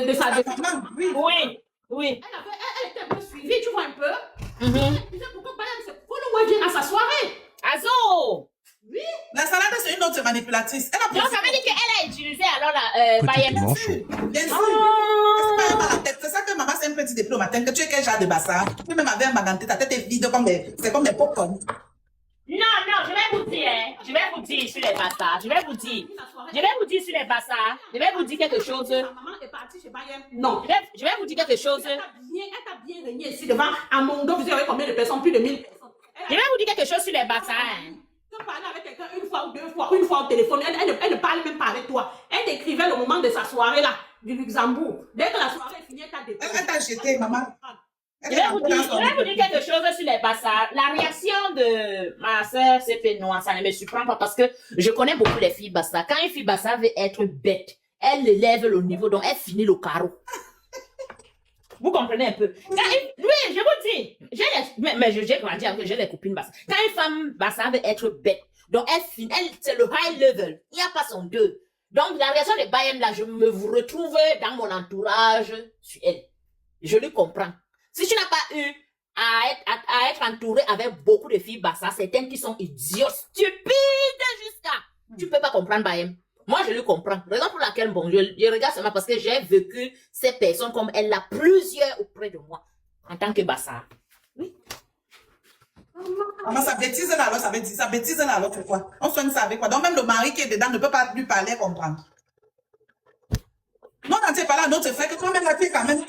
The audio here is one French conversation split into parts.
de sa maman, oui. Oui, oui. Elle était bien suivie, tu vois un peu. Mhm. Elle disait, pourquoi Bayam, c'est pour le vient à sa soirée. Azo! Oui. La salade, c'est une autre manipulatrice. Elle a Donc, ça veut dire qu'elle a utilisé alors la Petit Bayern. piment chaud. Bien sûr. Ah. C'est ça que maman s'est un peu dit depuis le matin, que tu es quel genre de bassa. Tu même avec un maganté, ta tête est vide comme des popcorn. Non, je vais vous dire, hein. Je vais vous dire sur les bassards. Je vais vous dire sur les bassards. Je vais vous dire quelque chose. Ma maman est partie chez Bayern. Non. Je vais vous dire quelque chose. Elle t'a bien régné ici devant Amondo. Vous avez combien de personnes? Plus de 1000 personnes. Je vais vous dire quelque chose sur les bassards. Hein. Tu parlais avec quelqu'un une fois ou deux fois, une fois au téléphone. Elle ne parle même pas avec toi. Elle décrivait le moment de sa soirée là, du Luxembourg. Dès que la soirée est finie, elle t'a décrit. Elle t'a jeté, maman. Je vais vous dire quelque chose sur les bassards. La réaction de ma soeur, c'est pénois. Ça ne me surprend pas parce que je connais beaucoup les filles bassards. Quand une fille bassard veut être bête, elle élève le niveau, donc elle finit le carreau. Vous comprenez un peu? Oui, je vous dis. Mais j'ai grandi avec, j'ai des copines bassards. Quand une femme bassard veut être bête, donc elle finit, c'est le high level. Il n'y a pas son deux. Donc la réaction de Bayem là, je me retrouve dans mon entourage sur elle. Je le comprends. Si tu n'as pas eu à être entouré avec beaucoup de filles bassards, certaines qui sont idiots, stupides jusqu'à... Tu peux pas comprendre Bayem. Moi, je le comprends. Raison pour laquelle, bon, je regarde seulement parce que j'ai vécu ces personnes comme elle a plusieurs auprès de moi en tant que bassard. Oui. Maman, sa bêtise là, alors, ça veut dire, sa bêtise là, alors, c'est quoi? On soigne ça avec quoi? Donc, même le mari qui est dedans ne peut pas lui parler, comprendre. Non, quand tu es pas là, non, tu fais que toi-même, la fille, quand même.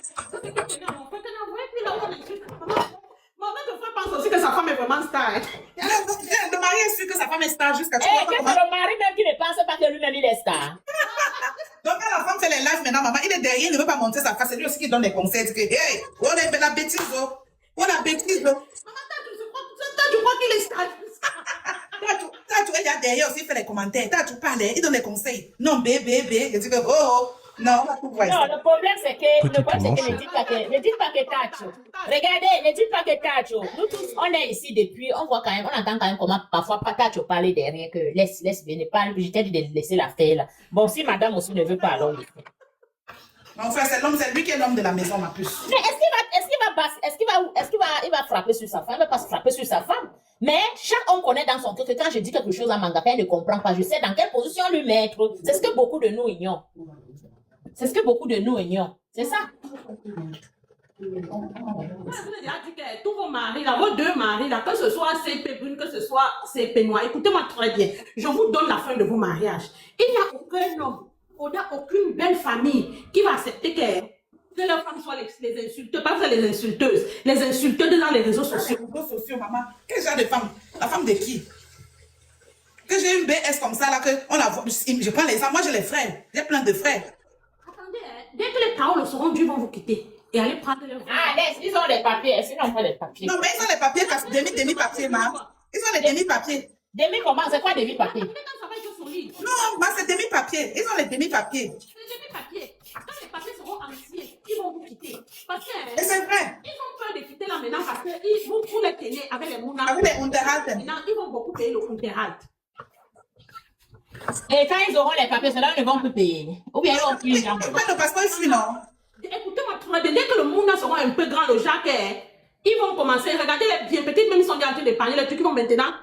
Maman, ton frère pense aussi que sa femme est vraiment star. Le mari est sûr que sa femme est star jusqu'à tu Eh, c'est le mari même qui ne pense pas que lui-même il est star. Donc, quand la femme fait les lives maintenant, maman, il est derrière, il ne veut pas monter sa face. C'est lui aussi qui donne les conseils. Il dit que, hey, on est la bêtise, oh. On a bêtise, oh. Maman, tu crois qu'il est star? T'as il y a derrière aussi, il fait les commentaires. T'as tout parlé, il donne les conseils. Non, bébé. Je dis que, oh. Non, on va tout voir. Non, le problème c'est que, Petit ne dites pas que Tacho. Regardez, ne dites pas que Tacho. Nous tous, on est ici depuis, on voit quand même, on entend quand même comment parfois pas Tacho parler derrière que laisse venir parler. J'étais dit de laisser la faire là. Bon, si madame aussi ne veut pas, alors. Mon frère, c'est lui qui est l'homme de la maison, ma puce. Mais est-ce qu'il va frapper sur sa femme? Il va pas se frapper sur sa femme. Mais chaque homme connaît dans son cœur que quand je dis quelque chose à Mangaka, il ne comprend pas. Je sais dans quelle position lui mettre. C'est ce que beaucoup de nous ignorent. C'est ce que beaucoup de nous ignorent. C'est ça. Je vous ai déjà dit que tous vos maris, là, vos deux maris, là, que ce soit CP Brune, que ce soit CP Noir, écoutez-moi très bien. Je vous donne la fin de vos mariages. Il n'y a aucun homme, aucune belle famille qui va accepter que leurs femmes soient les insulteuses, pas les insulteuses, les insulteuses dans les réseaux sociaux. Les réseaux sociaux, maman. Quel genre de femme? La femme de qui? Que j'ai une BS comme ça, là, que on la voit. Je prends les femmes. Moi, j'ai les frères. J'ai plein de frères. Attendez, dès que les paroles seront dues, vont vous quitter. Et aller prendre leur Ah, ils ont les papiers. Est-ce qu'ils n'ont pas les papiers? Non, mais ils ont les papiers, demi-papiers, ma. Ils ont les demi-papiers. Demi comment? C'est quoi demi-papiers? Non, ma, c'est demi-papiers. Ils ont les demi-papiers. Les demi-papiers. Quand les papiers seront anciens, ils vont vous quitter. Parce que, Et c'est vrai. ils ont peur de quitter là maintenant parce que vous les tenez avec les mounas. Avec les Unterhalten. Maintenant, ils vont beaucoup payer le Unterhalt. Et quand ils auront les papiers, ceux-là ne vont plus payer. Ou bien ils vont plus les gens. Pourquoi le passeport est fui, non? Écoutez-moi, dès que le mouna sera un peu grand, le Jacques, ils vont commencer. Regardez les bien petites, même ils sont déjà en train d'épargner les trucs, ils vont maintenant.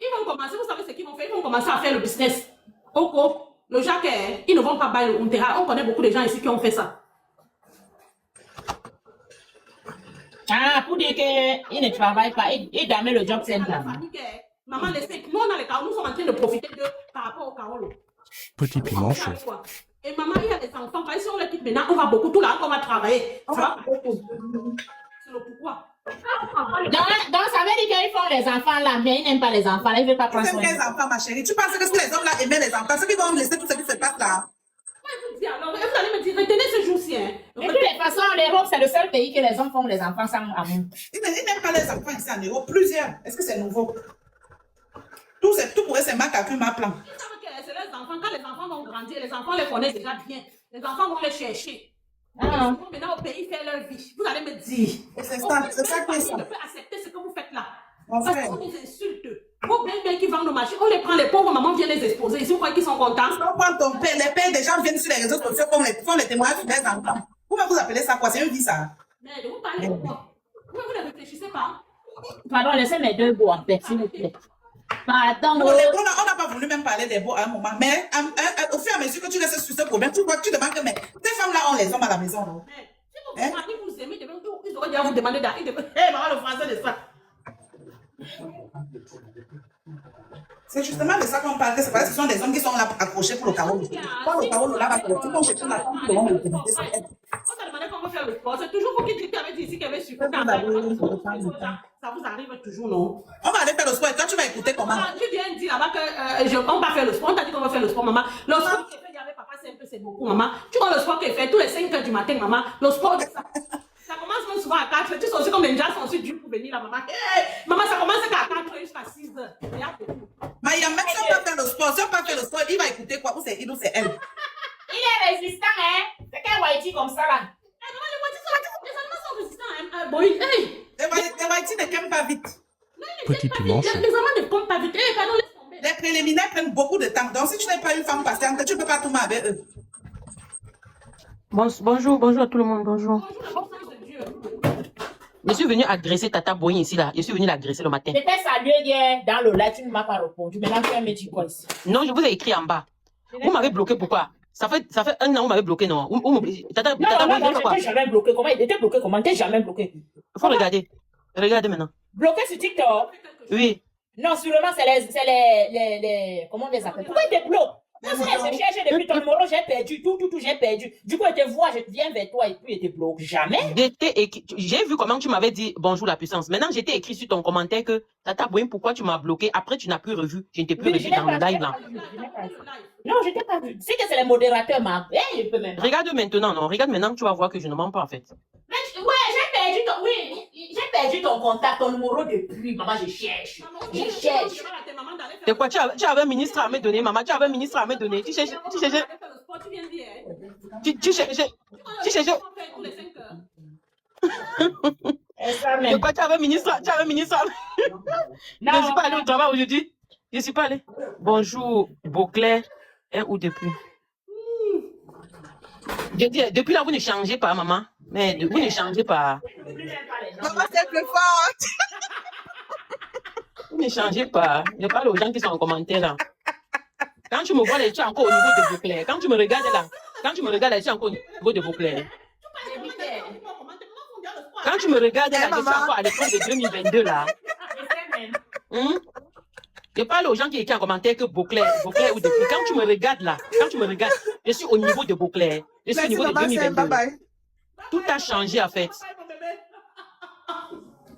Ils vont commencer, vous savez ce qu'ils vont faire? Ils vont commencer à faire le business. Oko, le Jacques, ils ne vont pas bailler le Unterhalt. On connaît beaucoup de gens ici qui ont fait ça. Ah, pour dire qu'ils ne travaillent pas, ils dorment le job center. Maman, laissez, nous on a les carreaux, nous sommes en train de profiter de par rapport au carreau. Petit piment chaud. Et maman, il y a des enfants, si on les quitte maintenant, on va beaucoup, tout là, on va travailler. Ça va beaucoup. C'est le pourquoi. Donc, ça veut dire qu'ils font les enfants là, mais ils n'aiment pas les enfants, ils ne veulent pas prendre Ils soin. aiment les enfants, ma chérie. Tu penses que si les hommes là aimaient les enfants, ceux qui vont laisser tout ce qui se passe là? Alors, vous allez me dire, retenez ce jour-ci. Hein. De toutes les façons, l'Europe, c'est le seul pays que les hommes font les enfants sans amour. Ils n'aiment pas les enfants ici en Europe. Plusieurs. Est-ce que c'est nouveau? Tout pour eux, c'est ma calcul, ma plan. C'est les enfants. Quand les enfants vont grandir, les enfants les connaissent déjà bien. Les enfants vont les chercher. Ah. Ils vont maintenant au pays faire leur vie. Vous allez me dire. C'est ça, c'est ça que je ça. ne peux accepter ce que vous faites là. Mon Parce frère. qu'on nous insulte. Vos bébés qui vendent nos machines, on les prend, les pauvres mamans viennent les exposer. Ici, vous croyez qu'ils sont contents? On prend ton père, les pères des gens viennent sur les réseaux sociaux, font les témoignages sur les enfants. Comment vous appelez ça quoi? C'est une vie ça. Mais vous parlez de quoi? Vous ne réfléchissez pas? Pardon, laissez mes deux beaux en paix, s'il vous plaît. Pardon. Non, on n'a pas voulu même parler des beaux à un moment, mais au fur et à mesure que tu restes sur ce problème, tu demandes que mais ces femmes-là ont les hommes à la maison. Non? Mais si vos maris vous aimez, ils auraient déjà vous demander d'aller. Hé, maman, le français de ça. C'est justement de ça qu'on parle, que c'est parce que ce sont des hommes qui sont là accrochés pour le carreau. Quand le carreau là va pour tout, on cherche la femme qui va le demander sur elle. On t'a demandé comment faire le sport. C'est toujours vous qui dites qu'il y avait dit ici qu'il y avait super. Ça vous arrive toujours, non? On va aller faire le sport et toi tu vas écouter comment. Tu viens dire là-bas qu'on va faire le sport. On t'a dit qu'on va faire le sport, maman. Le sport qui est fait, il y avait papa, c'est un peu, c'est beaucoup, maman. Tu vois le sport qui est fait tous les 5 heures du matin, maman. Le sport, ça commence même souvent à 4 heures. Tu sais aussi comme les gens sont aussi durs pour venir là, maman. Hey, maman, ça commence qu'à 4 heures jusqu'à 6 heures. Mais il y a même si on va faire le sport, si on va faire le sport, il va écouter quoi? Ou c'est il ou c'est elle? Il est résistant, hein? C'est qu'un Waïti comme ça, là. Les animaux sont résistants, hein? Bon, hey! Les Waïti ne qu'aiment pas vite. Petit Pimenchon. Les amants ne comptent pas vite. Hey, pardon, laisse tomber. Les préliminaires prennent beaucoup de temps. Donc si tu n'es pas une femme patiente, tu ne peux pas tout avec eux. Bonjour à tout le monde, bonjour. Bonjour, la puissance de Dieu. Je suis venu agresser Tata Boyin ici, là. Je suis venu l'agresser le matin. Je t'ai salué hier dans le live, tu ne m'as pas répondu. Maintenant, tu vas me dire quoi ici? Non, je vous ai écrit en bas. Vous m'avez bloqué, pourquoi? Ça fait 1 an, vous m'avez bloqué, non? Tata Non, Boyin, je quoi? t'ai jamais bloqué. Comment il était bloqué? Comment t'es jamais bloqué? Faut regarder. Regardez maintenant. Bloqué sur TikTok? Oui. Non, sûrement, c'est les. Comment on les appelle? Pourquoi il te bloque? Moi, si je cherche depuis ton numéro, j'ai perdu. Tout, j'ai perdu. Du coup, je te vois, je viens vers toi et puis je te bloque. Jamais. J'ai vu comment tu m'avais dit bonjour la puissance. Maintenant, j'étais écrit sur ton commentaire que Tata Boyin, pourquoi tu m'as bloqué? Après, tu n'as plus revu. Je ne t'ai plus revu dans le live là. Non, je t'ai pas vu. C'est que c'est les modérateurs, ma. Eh, je peux même. Regarde maintenant, non. Regarde maintenant, tu vas voir que je ne mens pas en fait. Mais, ouais, j'ai perdu ton. Oui, j'ai perdu ton contact, ton numéro depuis. Maman, je cherche. Je cherche. C'est quoi? Tu avais un ministre à me donner, maman. Tu avais un ministre à me donner. Tu cherchais. C'est quoi? Tu avais un ministre à... Non. Je ne suis pas allée au travail aujourd'hui. Je ne suis pas allée. Bonjour, Beauclerc. Ou depuis? Je dis, depuis là, vous ne changez pas, maman. Mais vous ne changez pas. Maman, c'est plus forte. Vous ne changez pas. Je parle aux gens qui sont en commentaire là. Quand tu me vois, tu es encore au niveau de Beauclerc. Quand tu me regardes là, tu es encore au niveau de Beauclerc. Quand tu me regardes là, je suis encore à l'école de 2022 là. Je parle aux gens qui étaient en commentaire que Beauclerc ou depuis. Quand tu me regardes là, je suis au niveau de Beauclerc. Je suis au niveau de 2022. Tout a changé en fait.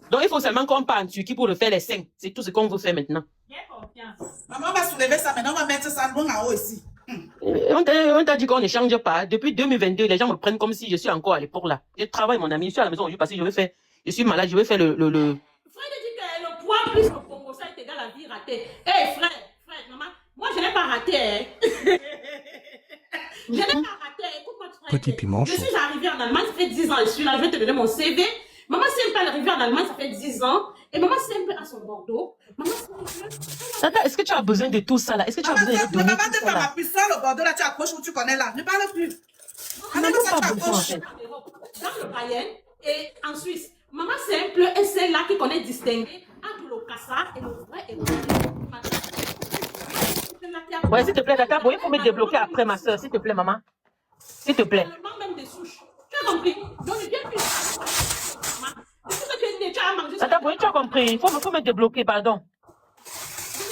Donc il faut seulement qu'on parte en Turquie pour refaire les seins. C'est tout ce qu'on veut faire maintenant. Maman va soulever ça maintenant, on va mettre ça bon en haut ici. On t'a dit qu'on ne change pas. Depuis 2022, les gens me prennent comme si je suis encore à l'époque là. Je travaille, mon ami. Je suis à la maison aujourd'hui parce que je suis malade. Je vais faire le... Frère dit que le poids plus le Congo, ça est égal à vie ratée. Hé, frère, maman, moi je n'ai pas raté. Hein. Je n'ai pas raté. Écoute-moi, frère. Petit Pimenchon. Je suis arrivée en Allemagne, ça fait 10 ans. Je suis là, je vais te donner mon CV. Maman Simple est arrivée en Allemagne, ça fait 10 ans. Et maman Simple a son Bordeaux. Maman Simple... Tata, est-ce que tu as besoin de tout ça là? Est-ce que tu as besoin de donner Maman, tout de ça faire ma là? puissance, le Bordeaux là, tu accroches où tu connais là. Ne parle plus. On n'a même pas besoin en fait. Dans le Bayern et en Suisse. Maman Simple est celle-là qui connaît distinguer entre le cassa et le vrai et le vrai. Ouais, s'il te plaît, Tata, il faut me débloquer après ma soeur, s'il te plaît, maman. S'il te plaît. Le manque même des souches. Tu as compris? Donc, je viens plus. Tu as mangé. Tata, tu as compris. Il faut me débloquer, pardon. Tu as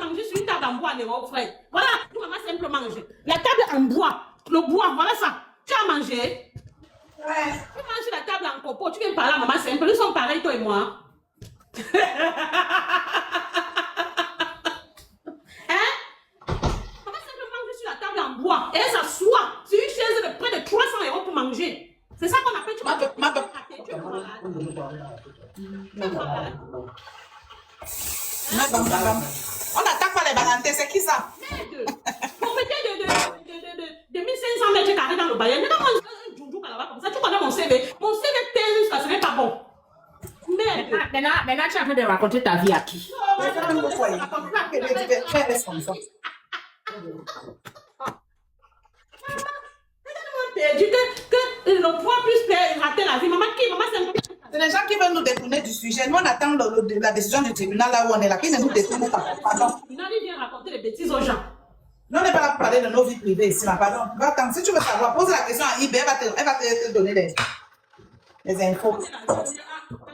mangé sur une table en bois, les frères. Voilà, tout maman Simple manger. La table en bois, le bois, voilà ça. Tu as mangé. Ouais. Tu manges sur la table en copeaux, tu viens parler à maman Simple. Ils sont pareils, toi et moi. Et elle s'assoit sur une chaise de près de 300 € pour manger. C'est ça qu'on appelle, tu vas te malade. Tu es malade. On n'attaque pas les balantés, c'est qui ça? Propriété de 1500 mètres carrés dans le Bayern. Ne pas manger un joujou là-bas comme ça. Tu connais mon CV. Mon CV pèse jusqu'à ce n'est pas bon. Merde. Maintenant, tu es en train de raconter ta vie à qui? reste comme ça. Perdu que le poids puisse rater la vie. Maman, c'est C'est les gens qui veulent nous détourner du sujet. Nous, on attend la décision du tribunal là où on est là. Qui ne nous détourne pas. Pardon. Il vient raconter des bêtises aux gens. Nous, on n'est pas là pour parler de nos vies privées ici. Là. Pardon. Va attendre. Si tu veux savoir, pose la question à IB. Elle va te donner les infos. En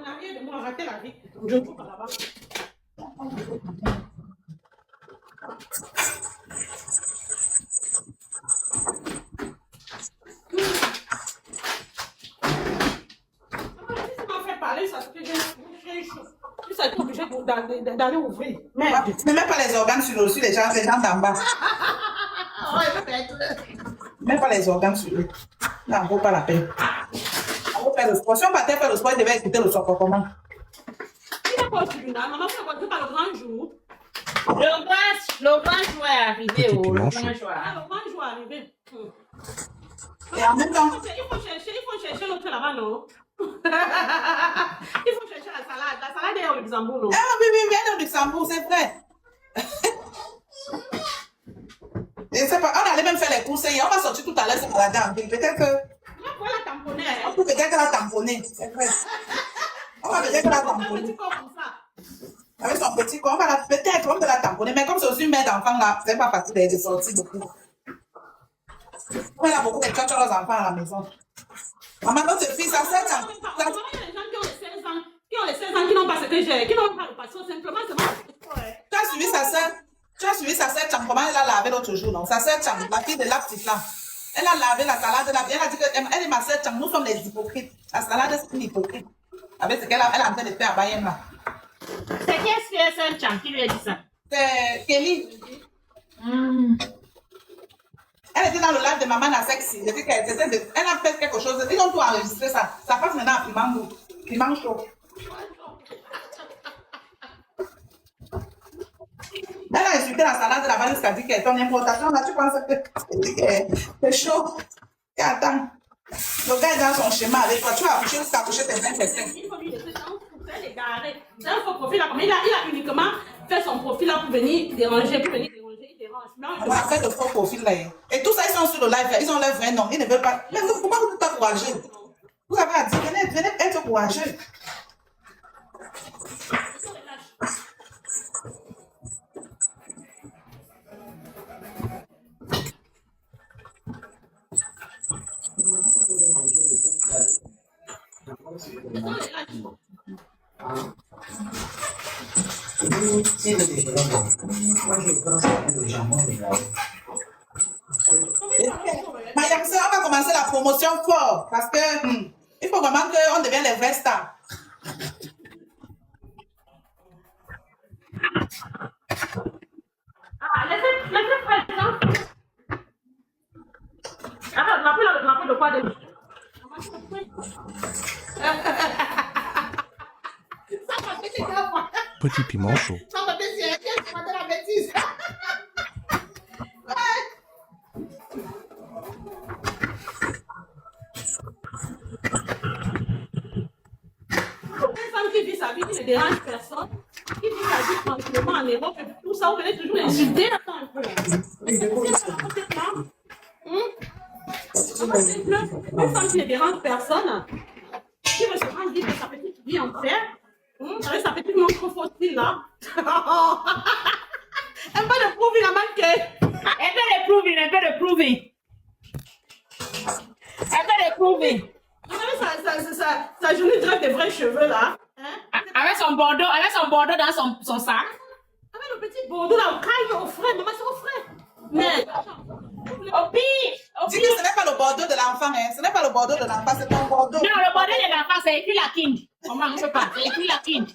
arrière de moi, rater la vie. Je ne pas là-bas. Je suis obligée d'aller ouvrir. Merde. Ne mets pas les organes sur les gens d'en bas. Ouais, peut-être. Mets pas les organes sur eux. Non, vaut pas la peine. On va faire le sport. Si on partait faire le sport, il devait écouter le sport comment. Il n'est pas au tribunal. Maman, c'est pas le grand jour. Le grand jour est arrivé. Petit piment Le chaud. grand jour. Le grand jour est arrivé. Et en même temps, Il faut chercher l'autre là-bas, non? Il faut chercher la salade. La salade est au Luxembourg, non? ah oui, elle est au Luxembourg, c'est vrai. Je sais pas, on allait même faire les courses hier. On va sortir tout à l'heure, c'est balader en ville. Peut-être que. On va la tamponner. On peut peut-être la tamponner, c'est vrai. On va peut-être la Un tamponner. petit corps comme ça. Avec son petit corps, peut-être on peut la tamponner. Mais comme c'est aussi une mère d'enfant là, c'est pas facile de sortir beaucoup. On a beaucoup de tchatchos aux enfants à la maison. Maman, notre fille, ça sert à. Il y a des gens qui ont les 16 ans, qui n'ont pas ce que j'ai, qui n'ont pas le passé, simplement, c'est bon. Tu as suivi sa sœur Cham, comment elle a lavé l'autre jour, non? Sa sœur Cham, la fille de la petite là. Elle a lavé la salade, elle a dit qu'elle est ma sœur Cham, nous sommes les hypocrites. La salade, c'est une hypocrite. Avec ce qu'elle est en train de faire à Bayern là. C'est qui est-ce qui est ce Cham qui lui a dit ça? C'est Kelly. Elle était dans le live de Maman la Sexy. Elle a fait quelque chose. Ils ont tout enregistré ça. Ça passe maintenant à Piment Chaud. Elle a insulté la salade de la valise qui a dit qu'elle est ton importation. Là, tu penses que c'est chaud. Et attends. Le gars est dans son schéma avec toi. Tu vas accoucher jusqu'à accoucher tes 25. Il faut lui laisser ça, c'est égaré. C'est un faux profil là. Il a uniquement fait son profil là pour venir déranger, il dérange. On va faire de faux profils là. Et tout ça, ils sont sur le live. Ils ont leur vrai nom. Ils ne veulent pas. Mais pourquoi vous êtes encouragés? Vous avez à dire, venez être courageux. Madame, on va commencer la promotion fort parce que il faut vraiment qu'on devienne les vrais stars. Laissez faire ça. Rappelle de quoi de... Petit piment chaud. Ça va baisser, qu'est-ce que tu la bêtise? Une femme qui vit sa vie, qui ne dérange personne, qui vit sa vie tranquillement en Europe, et tout ça, vous venez toujours insulter. Attends un peu. Une femme qui ne dérange personne, qui veut se rendre vivre sa petite vie entière, avec sa petite montre fossile là. Un peu de prouver la manque. Un peu de prouver. Vous savez, sa journée dirait des vrais cheveux là. Hein? Avec son bordeaux dans son sac. Avec le petit bordeaux là, au calme, au frais. Maman, c'est au frais. Mais. Au pire. Dis que ce n'est pas le bordeaux de l'enfant, hein. Ce n'est pas le bordeaux de l'enfant, c'est ton bordeaux. Non, le bordeaux de l'enfant, c'est écrit la King. Comment on ne sait pas? C'est écrit la King.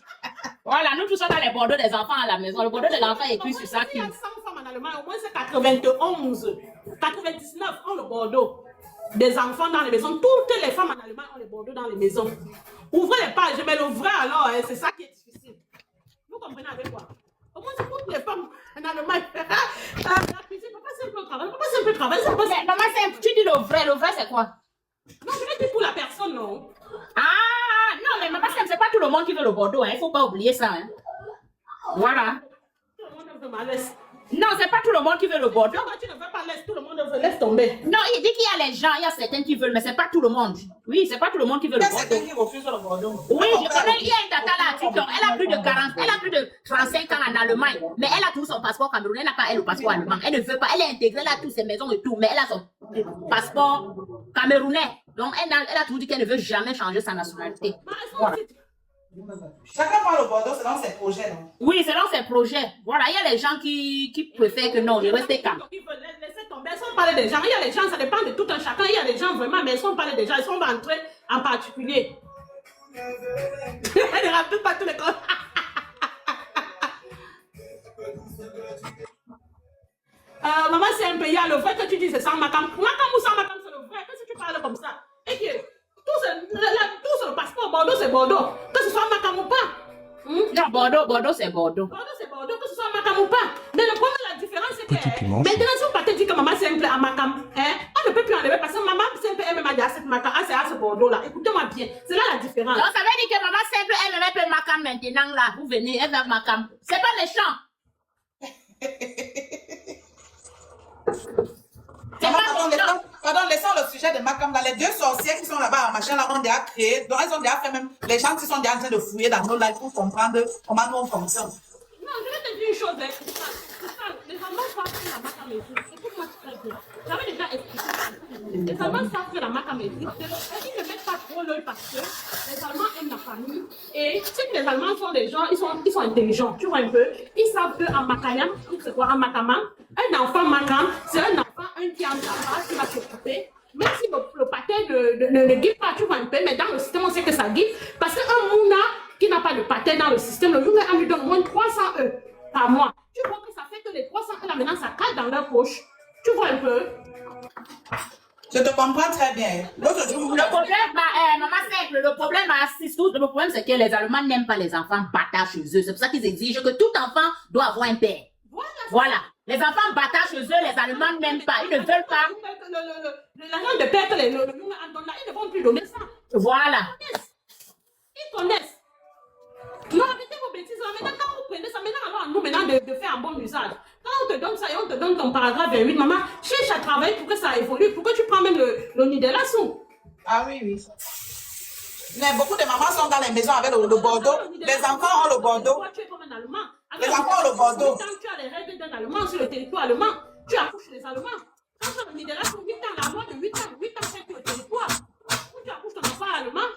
Voilà, nous tous sommes dans les bordeaux des enfants à la maison. Le bordeaux de l'enfant est écrit sur sa Il y a King. 100 femmes en Allemagne, au moins c'est 91. 99 ont le bordeaux. Des enfants dans les maisons. Toutes les femmes en Allemagne ont les bordeaux dans les maisons. Ouvrez les pages, mais le vrai alors, hein, c'est ça qui est difficile. Vous comprenez avec quoi? Au moins c'est toutes les femmes en Allemagne. La cuisine, papa c'est un peu travail. Papa c'est un peu travail. Maman, tu dis le vrai c'est quoi? Non, je vais dire pour la personne, non. Ah, non, mais maman, c'est pas tout le monde qui veut le bordeaux, hein. Il ne faut pas oublier ça. Hein. Voilà. Tout le monde veut ma laisse. Non, c'est pas tout le monde qui veut le Bordeaux. Non, tu ne veux pas laisse, tout le monde veut, laisse tomber. Non, il dit qu'il y a les gens, il y a certains qui veulent, mais c'est pas tout le monde. Oui, c'est pas tout le monde qui veut Il y le a certains Bordeaux. qui refusent le Bordeaux. Oui, je connais, il y a une tata là à TikTok, elle a plus de 40, elle a plus de 35 ans en Allemagne, mais elle a toujours son passeport camerounais, elle n'a pas elle le passeport allemand. Elle ne veut pas, elle est intégrée, elle a toutes ses maisons et tout, mais elle a son passeport camerounais. Donc elle a toujours dit qu'elle ne veut jamais changer sa nationalité. Voilà. Chacun prend le Bordeaux selon ses projets, non? Oui, selon ses projets. Voilà, il y a les gens qui préfèrent que non, je reste calme. Ils veulent laisser tomber, sans parler des gens. Il y a les gens, ça dépend de tout un chacun. Il y a des gens vraiment, mais sans parler des gens, ils sont rentrés en particulier. Elle ne rappelle pas tous les corps. Maman, c'est un peu, il y a le vrai que tu dis, c'est sans Makam. Makam ou sans Makam, c'est le vrai. Qu'est-ce que tu parles comme ça? Et que tout c'est le passeport, Bordeaux, c'est Bordeaux. Que ce soit Makam ou pas. Non, Bordeaux, c'est Bordeaux. Bordeaux, c'est Bordeaux, que ce soit Makam ou pas. Mais le problème, la différence, c'est que piment. maintenant, si on peut te dire que maman simple à Makam, hein, on ne peut plus enlever parce que maman simple, elle m'a dit à cette Makam, c'est à ce Bordeaux-là. Écoutez-moi bien, c'est là la différence. Donc ça veut dire que maman simple, elle ne peut Makam maintenant là. Vous venez, elle va Makam. C'est pas méchant. Pardon, laissons le sujet de Makam. Les deux sorcières qui sont là-bas en machin, là, ont déjà créé. Donc, elles ont déjà fait même. Les gens qui sont déjà en train de fouiller dans nos lives pour comprendre comment nous on fonctionne. Non, je vais te dire une chose. Les Allemands savent que la Makam existe. Écoute-moi très bien. J'avais déjà expliqué. Les Allemands savent que la Makam existe. Ils ne mettent pas trop l'œil parce que les Allemands aiment la famille. Et c'est que les Allemands sont des gens, ils sont intelligents. Tu vois un peu. Ils savent qu'en Makayam, c'est quoi en Makama, un enfant Makam, c'est un enfant, un qui a un papa qui va s'occuper. Même si le patin ne guide pas, tu vois un peu, mais dans le système, on sait que ça guide. Parce qu'un Mouna qui n'a pas de patin dans le système, le Mouna, on lui donne au moins 300 € par mois. Tu vois que ça fait que les 300 € là, maintenant, ça cale dans leur poche. Tu vois un peu? Je te comprends très bien. L'autre jour, Le problème, maman simple, le problème c'est que les Allemands n'aiment pas les enfants bâtards chez eux. C'est pour ça qu'ils exigent que tout enfant doit avoir un père. Voilà. Les enfants bâtards chez eux, les Allemands n'aiment pas. Ils ne veulent pas. L'argent de père que les Mouna en donnent là, ils ne vont plus donner ça. Voilà. Ils connaissent. Non, arrêtez vos bêtises. Maintenant, quand vous prenez ça, maintenant, alors, nous, maintenant, de faire un bon usage. Quand on te donne ça et on te donne ton paragraphe 28, maman, cherche à travailler pour que ça évolue, pour que tu prends même le nid de la soupe. Ah oui, oui. Mais beaucoup de mamans sont dans les maisons avec le Bordeaux. Les enfants ont le Bordeaux. Tu es comme un Allemand. Les enfants ont le Bordeaux. Quand tu as les règles d'un Allemand sur le territoire allemand, tu accouches les Allemands. Quand tu as le nid de la soupe, 8 ans, la loi de 8 ans c'est sur le territoire. Où tu accouches ton enfant allemand.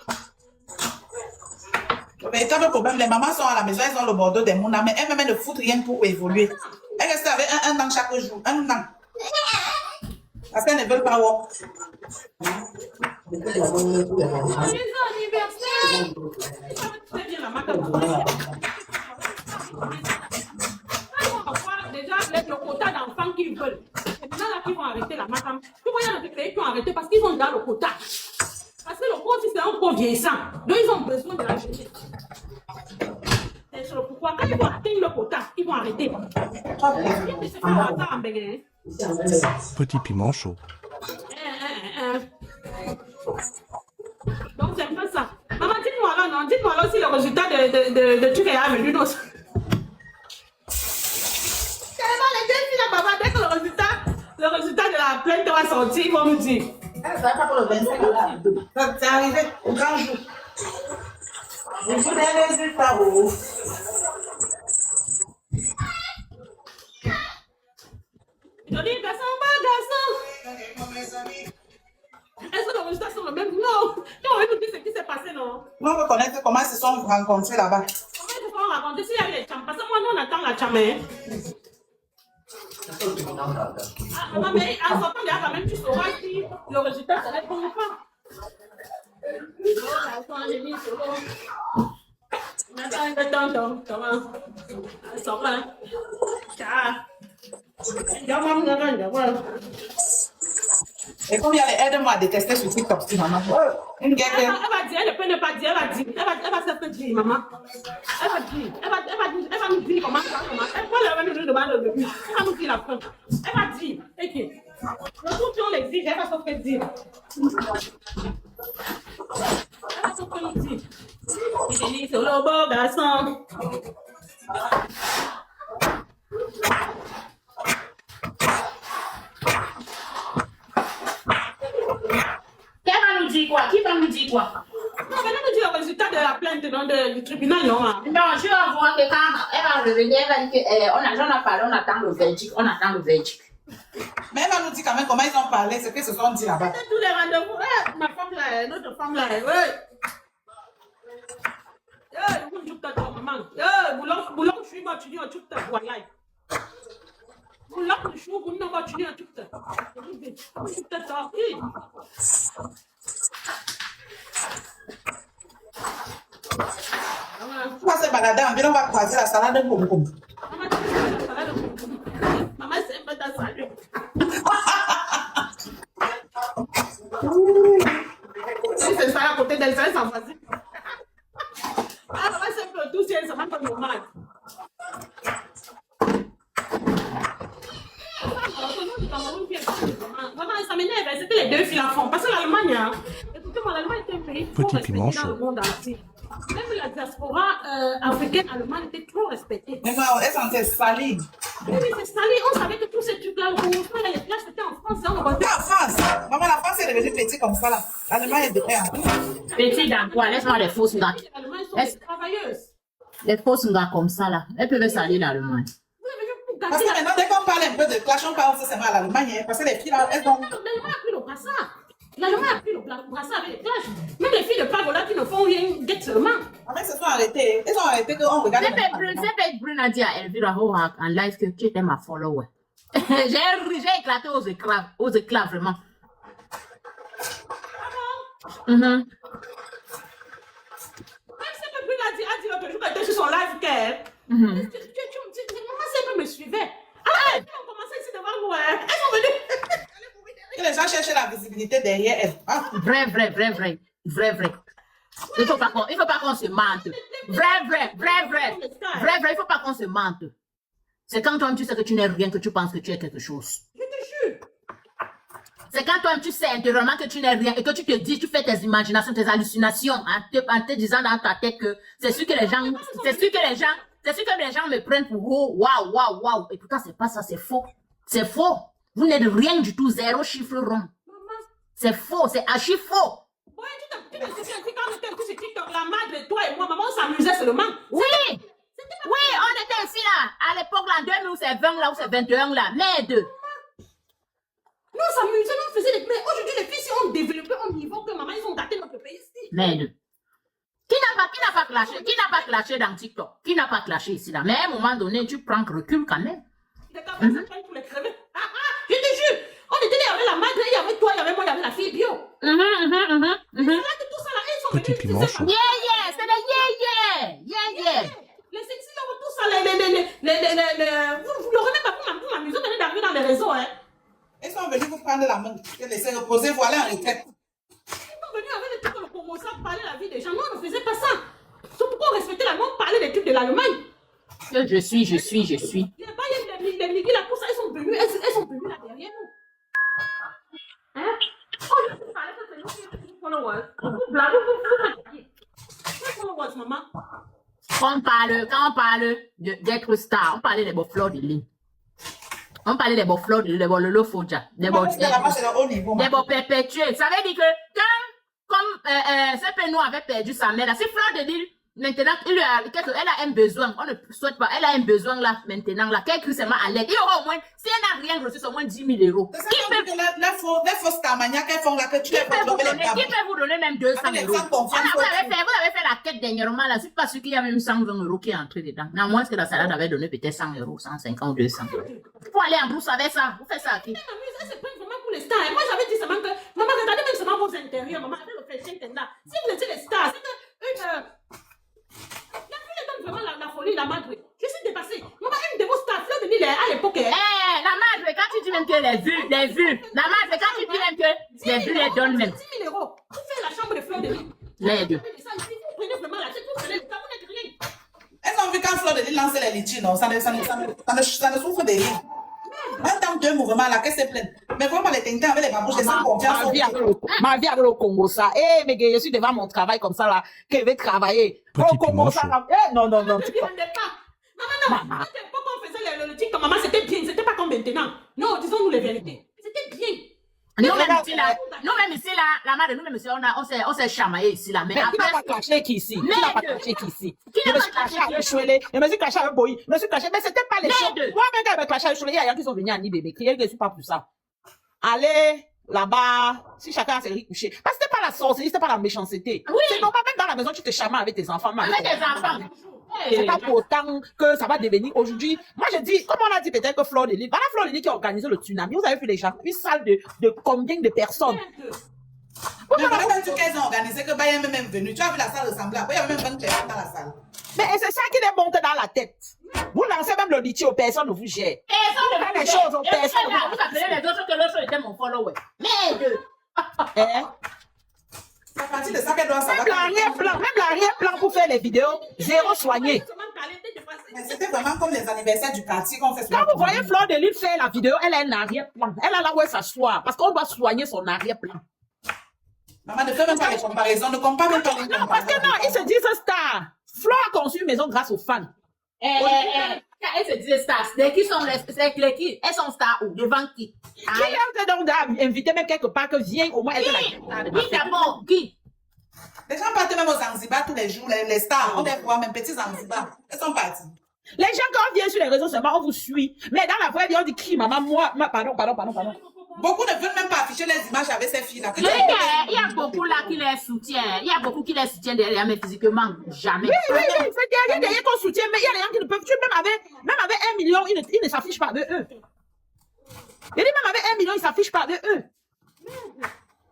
Le véritable problème, les mamans sont à la maison, elles ont le Bordeaux des Mouna, mais elles-mêmes ne foutent rien pour évoluer. Elles restent avec un an chaque jour, un an. Parce qu'elles ne veulent pas voir. Joyeux anniversaire! Très bien, la marque. Déjà, le quota d'enfants qu'ils veulent. Et maintenant, là, qu'ils vont arrêter la marque. Tu vois, il y a des pays qui ont arrêté parce qu'ils ont dans le quota. Parce que le corps, c'est un corps vieillissant. Donc, ils ont besoin de la jeunesse. C'est sur le pourquoi. Quand ils vont atteindre le quota, ils vont arrêter. Petit piment chaud. Donc, c'est un peu ça. Maman, dites-moi là, non, dites-moi là si le résultat de truc est venu. Non. Tellement les deux filles là, maman, dès que le résultat de la plainte va sortir, ils vont nous dire. Ça va pas pour le 25 là. C'est arrivé au grand jour. Le jour des résultats. Jolie garçon, pas garçon. Est-ce que les résultats sont le même? Non. Tu as envie de nous dire ce qui s'est passé, non? Nous on veut connaître comment ils se sont rencontrés là-bas. Comment ils se sont racontés s'il y a les chams? Parce que moi, nous, on attend la chamée. Ah, maman, mais en sortant de là, quand même, tu sauras si le résultat serait bon ou pas. Et combien aide-moi à détester sur TikTok, si maman. Une guerre. Elle va dire, elle ne peut ne pas dire, elle va dire. Elle va se faire dire, maman. Elle va dire. Elle va nous dire comment ça, comment. Elle va nous demander le début. Elle va nous dire la fin. Elle va dire. Ok. Le jour où on l'exige, elle va se faire dire. Elle va se faire dire. Il dit, c'est le beau garçon. Qu'elle va nous dire quoi? Qui va nous dire quoi? Non, mais là, nous dit le résultat de la plainte du tribunal, non? Non, je vais voir que quand elle va revenir, elle va dire que j'en ai parlé, on attend le verdict, on attend le verdict. Mais elle va nous dire quand même comment ils ont parlé, ce qu'ils se sont dit là-bas. Tous les rendez-vous, ma femme là, notre femme là, ouais. Vous jouez ta maman. Boulon, je suis moi, tu dis en tout ta voilà. Boulon, je suis moi, tu dis en tout ta. Tout ta sortie. On va se balader en ville, on va croiser la salade de concombre. Maman, c'est un peu ta salade. Si c'est ça à côté d'elle, ça s'en va-y. Ah, maman, c'est un peu douce, elle s'en va pas normal. Maman, ça m'énerve, c'est que les deux filles en font. Parce que l'Allemagne, hein, écoutez-moi, l'Allemagne est un pays trop Petit piment respecté dans chaud. le monde entier. Même la diaspora africaine allemande était trop respectée. Mais non, elles sont salies. Oui, c'est salé. On savait que tous ces trucs-là, les plages, c'était en France. Hein, on va En France, maman, la France est devenue petite comme ça là. L'Allemagne est devenue. Petit dans quoi? Laisse-moi les fausses gars. les Allemands sont des travailleuses. Les fausses gars comme ça là. Elles peuvent salir l'Allemagne. Vous avez vu pour Parce gâter que maintenant, dès qu'on parle un peu de clash, on parle seulement à l'Allemagne. Hein, parce que les filles là, elles ont. L'Allemagne a pris le brassard. L'Allemagne a pris le brassard avec les plages. Même les filles de Pagola qui ne font rien, guettent seulement. En fait, se sont arrêtées. Elles ont arrêté qu'on regarde. C'est Brune a dit à Elvira Horak en live que tu étais ma follower. J'ai éclaté aux éclats vraiment. Même si le Brune a dit l'autre jour qu'elle était sur son live qu'elle. Maman, c'est un peu me suivait. Ah, elles ont commencé ici devant nous. Elles sont venues. Que les gens cherchaient la visibilité derrière elles. Ah. Vrai. Il faut pas qu'on se mente. Vrai, il faut pas qu'on se mente. C'est quand toi tu sais que tu n'es rien que tu penses que tu es quelque chose. Je te jure. C'est quand toi tu sais intérieurement que tu n'es rien et que tu te dis, tu fais tes imaginations, tes hallucinations en te disant dans ta tête que c'est sûr que les gens me prennent pour waouh. Et pourtant c'est pas ça, c'est faux. C'est faux. Vous n'êtes rien du tout, zéro chiffre rond. C'est faux, c'est archi faux. Ouais, tu te souviens quand on était un peu sur TikTok, la madre, toi et moi, maman, on s'amusait seulement. Oui, on était ici là, à l'époque là, 2000 ou c'est 20 là, ou c'est 21 là, merde. Nous, on s'amusait, on faisait des... Mais aujourd'hui, les filles, si on développait au niveau que maman, ils ont gâté notre pays ici. Merde. Qui n'a pas clashé dans TikTok? Qui n'a pas clashé ici là? Mais à un moment donné, tu prends recul quand même. Les gars, ça s'appelle pour les crever. Je te jure, on était là, il y avait la madre, il y avait toi, il y avait moi, il y avait la fille bio. C'est là que tout ça là, ils sont Petit piment chaud. Yeah, c'est des yeah. Les sexy là, tout ça, vous l'aurez même pas pour m'amuser, vous venez d'arriver dans les réseaux, hein. Elles sont venues vous prendre la main, et laisser reposer, voilà en retraite. Ils sont venus avec les trucs de commencer à parler la vie des gens. Nous, on ne faisait pas ça. C'est pourquoi on respectait la langue, on parlait des trucs de l'Allemagne. Je suis. Les Migui là, tout ça, elles sont venues là derrière nous. Hein? Oh, je parlais que c'est nous qui sommes followers. Vous blaguez, vous followers, maman. Quand on parle d'être star, on parlait des beaux fleurs de ligne. On parlait des beaux fleurs de ligne, des beaux lolo foja, des beaux perpétués. Ça veut dire que comme CP avait perdu sa mère, là, si fleur de ligne, maintenant, elle a un besoin, on ne souhaite pas, elle a un besoin là, maintenant, là, qu'elle crie seulement à l'aide. Il y aura au moins, si elle n'a rien reçu, c'est au moins 10 000 euros. Qui peut les fausses tamagnas qu'elles font là, que tu les qui peut vous donner même 200 euros? Vous avez fait la quête dernièrement là, je ne suis pas sûr qu'il y a même 120 euros qui est entré dedans. Non, moins que la salade avait donné peut-être 100 euros, 150 ou 200 euros. Faut aller en brousse avec ça, vous faites ça à qui? Ça, c'est pas vraiment pour les stars. Moi, j'avais dit seulement que, maman, regardez même seulement vos intérieurs, maman, avec le fashion là. Si vous étiez les stars, c'est que la fille donne vraiment la folie, la madre. Je suis dépassée. Maman, une de vos stars, Fleur de Lille, à l'époque. La madre, quand tu dis même que les vues. La madre, quand tu dis même que les vues les donnent même. 10 000 euros. Vous faites la chambre de Fleur de Lille. Les deux. Vous prenez vraiment la tête, vous prenez le temps, vous n'êtes rien. Elles ont vu quand Fleur de Lille lançait les litchis, non? Ça ne souffre de rien. Même dans deux mouvements là, qu'est-ce que c'est plein? Mais vraiment, les tintins avec les babouches, les sans confiance. Ma vie avec le Congo, ça. Eh, mais je suis devant mon travail comme ça, là, que je vais travailler. Au Congo, ça, là. Eh, non. Je ne pas. Maman. À l'époque, on faisait le TikTok, maman, c'était bien. C'était pas comme maintenant. Non, disons-nous les vérités. C'était bien. Nous-mêmes ici, là, la mère de nous-mêmes ici, on s'est chamaillé ici, là. Mais Mais qui n'a après, pas caché qu'ici? Qui n'a pas caché qu'ici? Qui Je n'a me pas suis caché caché avec Chouelé, je me suis caché avec Boyi, je me suis caché, mais c'était pas les Mais choses. deux. Moi-même, quand je me caché avec Chouelé, il y a des gens qui sont venus à Ni bébé crier que je suis pas pour ça. Allez, là-bas, si chacun s'est recouché. Parce que c'était pas la sorcellerie, c'était pas la méchanceté. Oui. C'est normal, même dans la maison, tu te chamas avec tes enfants. avec des enfants. C'est pas pour autant que ça va devenir aujourd'hui. Moi, je dis, comme on a dit peut-être que Flore de Lille, voilà Flore de Lille qui a organisé le tsunami. Vous avez vu les gens, une salle de combien de personnes? Mais voilà même truc qu'elles ont organisé, que Bayern est même venu. Tu as vu la salle ressembler à quoi? Il y avait même 20 personnes dans la salle. Mais c'est ça qui les monte dans la tête. Vous lancez même le lithium, personne ne vous gère. Personne ne Les vous choses ont Et puis, personne. là, vous appelez les autres que l'autre était mon follower. Merde. Hein? C'est à partir de ça qu'elle doit Même savoir. l'arrière-plan pour faire les vidéos, zéro soigné. Mais c'était vraiment comme les anniversaires du quartier qu'on fait sur Quand vous voyez Flore de Lille faire la vidéo, elle a un arrière-plan. Elle a là où elle s'assoit. Parce qu'on doit soigner son arrière-plan. Maman, ne fais même pas les comparaisons. Ne compare même pas les Non, parce que non, ils se disent star. Flore a conçu une maison grâce aux fans. Quand elle se disait stars, c'est qui sont qui? Elles sont stars où? Devant qui? Qui a donc invité même quelque part que vienne au moins être la Qui d'abord? Qui? Les gens partent même aux Zanzibar tous les jours, les stars. On les voit même petits Zanzibar. Elles sont parties. Les gens, quand on vient sur les réseaux seulement, on vous suit. Mais dans la vraie vie, on dit qui, maman, moi, pardon. Beaucoup ne veulent même pas afficher les images avec ces filles-là. Il y a beaucoup là qui les soutiennent. Il y a beaucoup qui les soutiennent derrière, mais physiquement, jamais. Oui, c'est derrière qu'on soutient, mais il y a des gens qui ne peuvent tuer, même avec 1 million, ils ne s'affichent pas de eux. Il dit même avec 1 million, ils ne s'affichent pas de eux.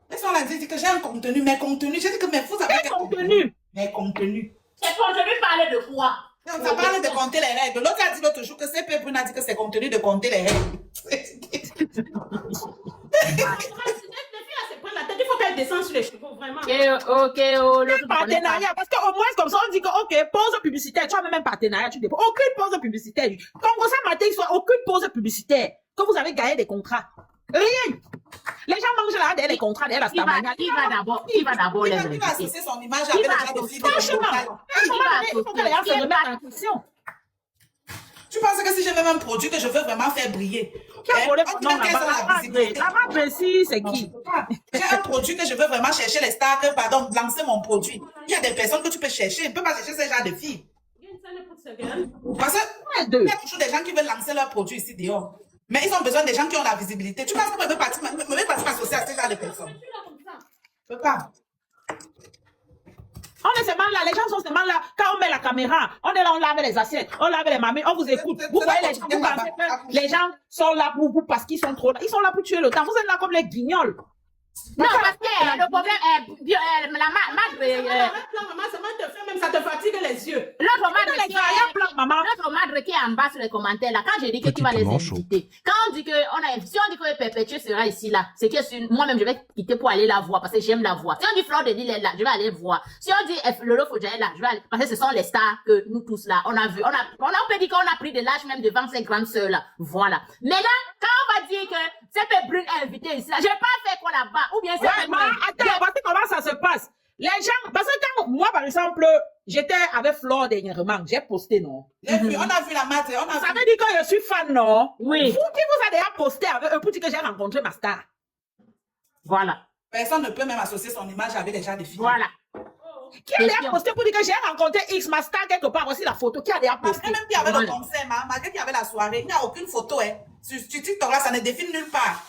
Elles sont là, elles disent que j'ai un contenu, mes contenus. J'ai dit que mais vous avez Quel contenu? Mes contenus. C'est contenu parler de quoi? On t'a parlé de compter les règles. L'autre a dit l'autre jour que CP Brune a dit que c'est contenu de compter les règles. Il faut qu'elle descende sur les chevaux, vraiment. L'autre Partenariat, parce qu'au moins, comme ça, on dit que, ok, pause publicitaire, tu as même un partenariat, tu déposes. Aucune pause publicitaire. Comme ça, matin, il soit aucune pause publicitaire. Que vous avez gagné des contrats. Rien. Les gens mangent là derrière les contrats, derrière la stamania. Qui va d'abord les Il va inviter? associer son image avec les gens de filles. Franchement, il faut que les gens se remettent en question. Tu penses que si j'ai même un produit que je veux vraiment faire briller, Quel problème? on dit Non, qu'elles ont la visibilité. la madre ici, c'est qui? J'ai un produit que je veux vraiment chercher les stars, pardon, lancer mon produit. Il y a des personnes que tu peux chercher. Tu ne peux pas chercher ces gens de filles. Parce que il y a toujours des gens qui veulent lancer leur produit ici dehors. Mais ils ont besoin des gens qui ont la visibilité. Tu penses que je veux partir m'associer à ces gens de personnes? Je ne peux pas. On est seulement là, les gens sont seulement là. Quand on met la caméra, on est là, on lave les assiettes, on lave les mamies, on vous écoute. Vous voyez les gens, vous pensez que les gens sont là pour vous parce qu'ils sont trop là. Ils sont là pour tuer le temps. Vous êtes là comme les guignols. Non, parce que le problème est, la madre, Maman, ça te fatigue les yeux. l'autre madre Les arrière-plans, maman. Notre madre qui est en bas sur les commentaires là, quand j'ai dit que tu vas les Petit manchot. inviter, quand on dit que si on dit que Perpétué sera ici là, c'est que moi-même je vais quitter pour aller la voir parce que j'aime la voir. Si on dit Flore de Lille est là, je vais aller voir. Si on dit Lolo Fodja est là, je vais aller parce que ce sont les stars que nous tous là, on a vu, on peut dire qu'on a pris de l'âge même devant ces grandes sœurs là. Voilà. Mais là, quand on va dire que CP Brune est invité ici là, je vais pas faire quoi là-bas ou bien c'est Ouais, attends, voici comment ça se passe. Les gens, parce que quand moi, par exemple, j'étais avec Flore dernièrement, j'ai posté, non? On a vu la maths, on a Ça vu. veut dire que je suis fan, non? Oui. Vous qui vous avez déjà posté avec eux pour dire que j'ai rencontré ma star. Voilà. Personne ne peut même associer son image avec les gens de filles. Voilà. Qui a déjà posté pour dire que j'ai rencontré X ma star quelque part? Voici la photo. Qui a déjà posté? Malgré même qu'il y avait le concert, malgré qu'il y avait la soirée, il n'y a aucune photo. Sur TikTok là, ça ne défile nulle part.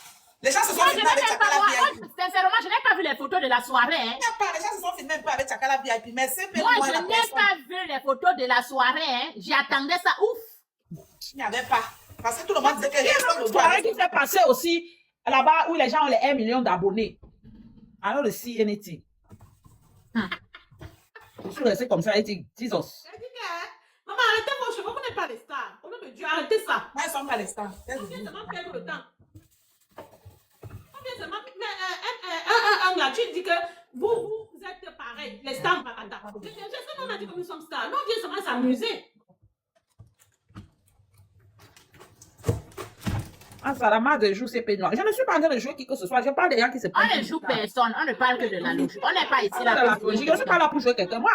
Les gens se sont Moi, je filmés avec n'ai Chakala pas, VIP. sincèrement, je n'ai pas vu les photos de la soirée. Hein. Il n'y a pas, les gens se sont filmés un peu avec Chakala VIP, mais c'est Moi, je n'ai pas vu les photos de la soirée. Hein. J'attendais ça. Ouf. Il n'y avait pas. Parce que tout le monde disait que Il y a une soirée qui s'est passée aussi là-bas où les gens ont les 1 million d'abonnés. I don't see anything. Je suis resté comme ça et dit, Jesus. Elle dit que, maman, arrêtez vos cheveux, vous n'êtes pas les stars. Au nom de Dieu, arrêtez ça. Moi, ils sont pas les stars. On vient seulement perdre le temps. On vient seulement. Mais là, tu dis que vous êtes pareil, les stars, malada. C'est ça qu'on a dit que nous sommes stars. Nous, on vient seulement s'amuser. Ah, Salama de joue CP noir. Je ne suis pas en train de jouer qui que ce soit. Je parle des gens qui se On prennent. ne joue personne, on ne parle que de la logique. On n'est pas ici Là, là. je ne suis pas là pour jouer quelqu'un. Moi,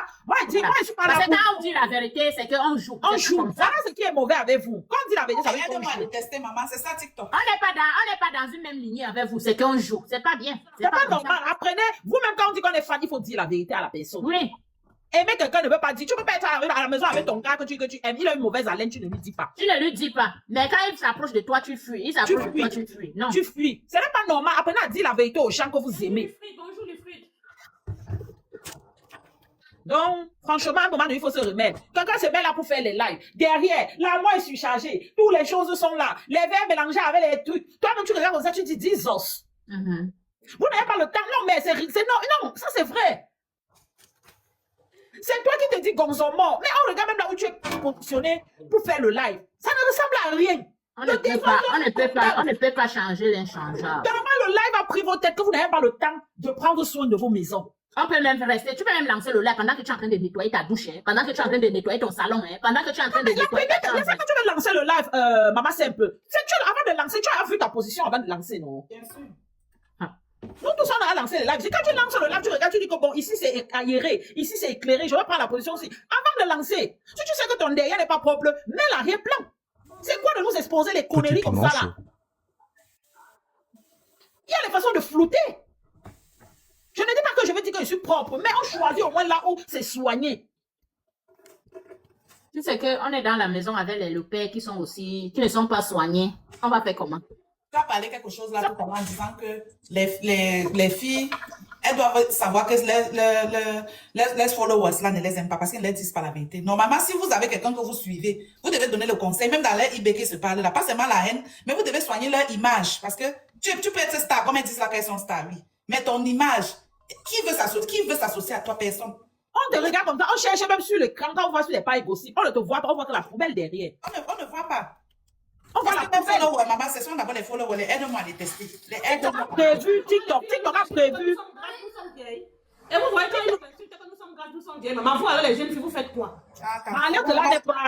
je suis pas là Parce que pour. quand on dit la vérité, c'est qu'on joue. On joue. Voilà ce qui est mauvais avec vous. Quand on dit la vérité, ça veut dire qu'on Aide-moi à joue. détester, maman. C'est ça, TikTok. On n'est pas dans une même lignée avec vous, c'est qu'on joue. C'est pas bien. C'est pas comme ça. normal. Apprenez. Vous-même, quand on dit qu'on est fan, il faut dire la vérité à la personne. Oui. Aimer quelqu'un ne veut pas dire. Tu peux pas être à la maison avec ton gars que tu aimes. Il a une mauvaise haleine, tu ne lui dis pas. Tu ne lui dis pas. Mais quand il s'approche de toi, tu fuis. Il s'approche de toi, tu fuis. Non. Tu fuis. Ce n'est pas normal. Apprenez à dire la vérité aux gens que vous aimez. Bonjour les frites. Donc, franchement, à un moment donné, il faut se remettre. Quelqu'un se met là pour faire les lives. Derrière, l'armoire est surchargée. Toutes les choses sont là. Les verres mélangés avec les trucs. Toi-même, tu regardes comme ça, tu dis 10 os. Mhm. Vous n'avez pas le temps. Non, mais c'est non, ça c'est vrai. C'est toi qui te dis gonzo mort. Mais on regarde même là où tu es positionné pour faire le live. Ça ne ressemble à rien. On ne peut pas changer l'inchangeable. Tellement le live a pris vos têtes que vous n'avez pas le temps de prendre soin de vos maisons. On peut même rester, tu peux même lancer le live pendant que tu es en train de nettoyer ta douche, hein, pendant que tu es en train de nettoyer ton salon, hein, pendant que tu es en train de La nettoyer première ta fois chambre. que tu veux lancer le live, maman, c'est un peu. Avant de lancer, tu as vu ta position avant de lancer, non? Bien sûr. Nous, tous, on a lancé le live. C'est quand tu lances le live, tu regardes, tu dis que bon, ici c'est aéré, ici c'est éclairé, je vais prendre la position aussi. Avant de lancer, si tu sais que ton derrière n'est pas propre, mets l'arrière-plan. C'est quoi de nous exposer les conneries Petit comme piment ça là? chaud. Il y a des façons de flouter. Je ne dis pas que je veux dire que je suis propre, mais on choisit au moins là où c'est soigné. Tu sais qu'on est dans la maison avec les loups qui ne sont pas soignés. On va faire comment? Tu as parlé quelque chose là tout à l'heure en disant que les filles, elles doivent savoir que les followers là ne les aiment pas parce qu'ils ne leur disent pas la vérité. Normalement, si vous avez quelqu'un que vous suivez, vous devez donner le conseil, même dans leur IB qui se parle là, pas seulement la haine, mais vous devez soigner leur image parce que tu peux être star, comme elles disent là qu'elles sont stars, oui. Mais ton image, qui veut s'associer à toi, personne? On te regarde comme ça, on cherche même sur l'écran, quand on voit sur les pailles gossip, on ne te voit pas, on voit que la poubelle derrière. On ne voit pas. On voit la Même poubelle. followers, maman, ce sont d'abord les followers, aide-moi à les tester. TikTok a prévu, TikTok a prévu. Et vous voyez quand ils nous insultent que nous sommes grands, nous sommes vieilles. Maman, vous alors les jeunes filles, vous faites quoi? Allez,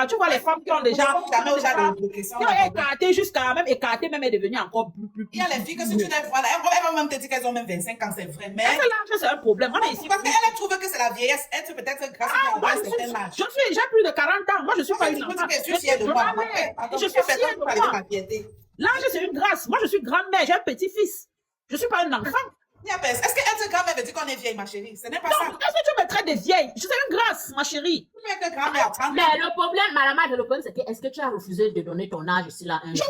tu vois les femmes qui ont déjà. Jamais au genre de questions. Qui ont écarté jusqu'à même écarté, même est devenu encore plus. Il y a les filles que si tu les vois là, elles vont même te dire qu'elles ont même 25 ans, c'est vrai. Mais L'âge, c'est un problème. On est ici. parce qu'elle trouve que c'est la vieillesse, elle peut peut-être grâce à Moi, un certain âge. j'ai plus de 40 ans. Moi, je suis pas une Tu peux enfant. dire que je suis fière de moi. Je suis fière de moi. ma fierté. L'âge, c'est une grâce. Moi, je suis grand-mère. J'ai un petit-fils. Je suis pas un enfant. Est-ce qu'être grand-mère veut dire qu'on est vieille, ma chérie? Ce n'est pas ça. Donc, est-ce que tu me traites des vieilles? C'est une grâce, ma chérie. Tu peux être grand-mère à 30 ans. Mais le problème, madame, le problème, c'est que est-ce que tu as refusé de donner ton âge ici là un jour?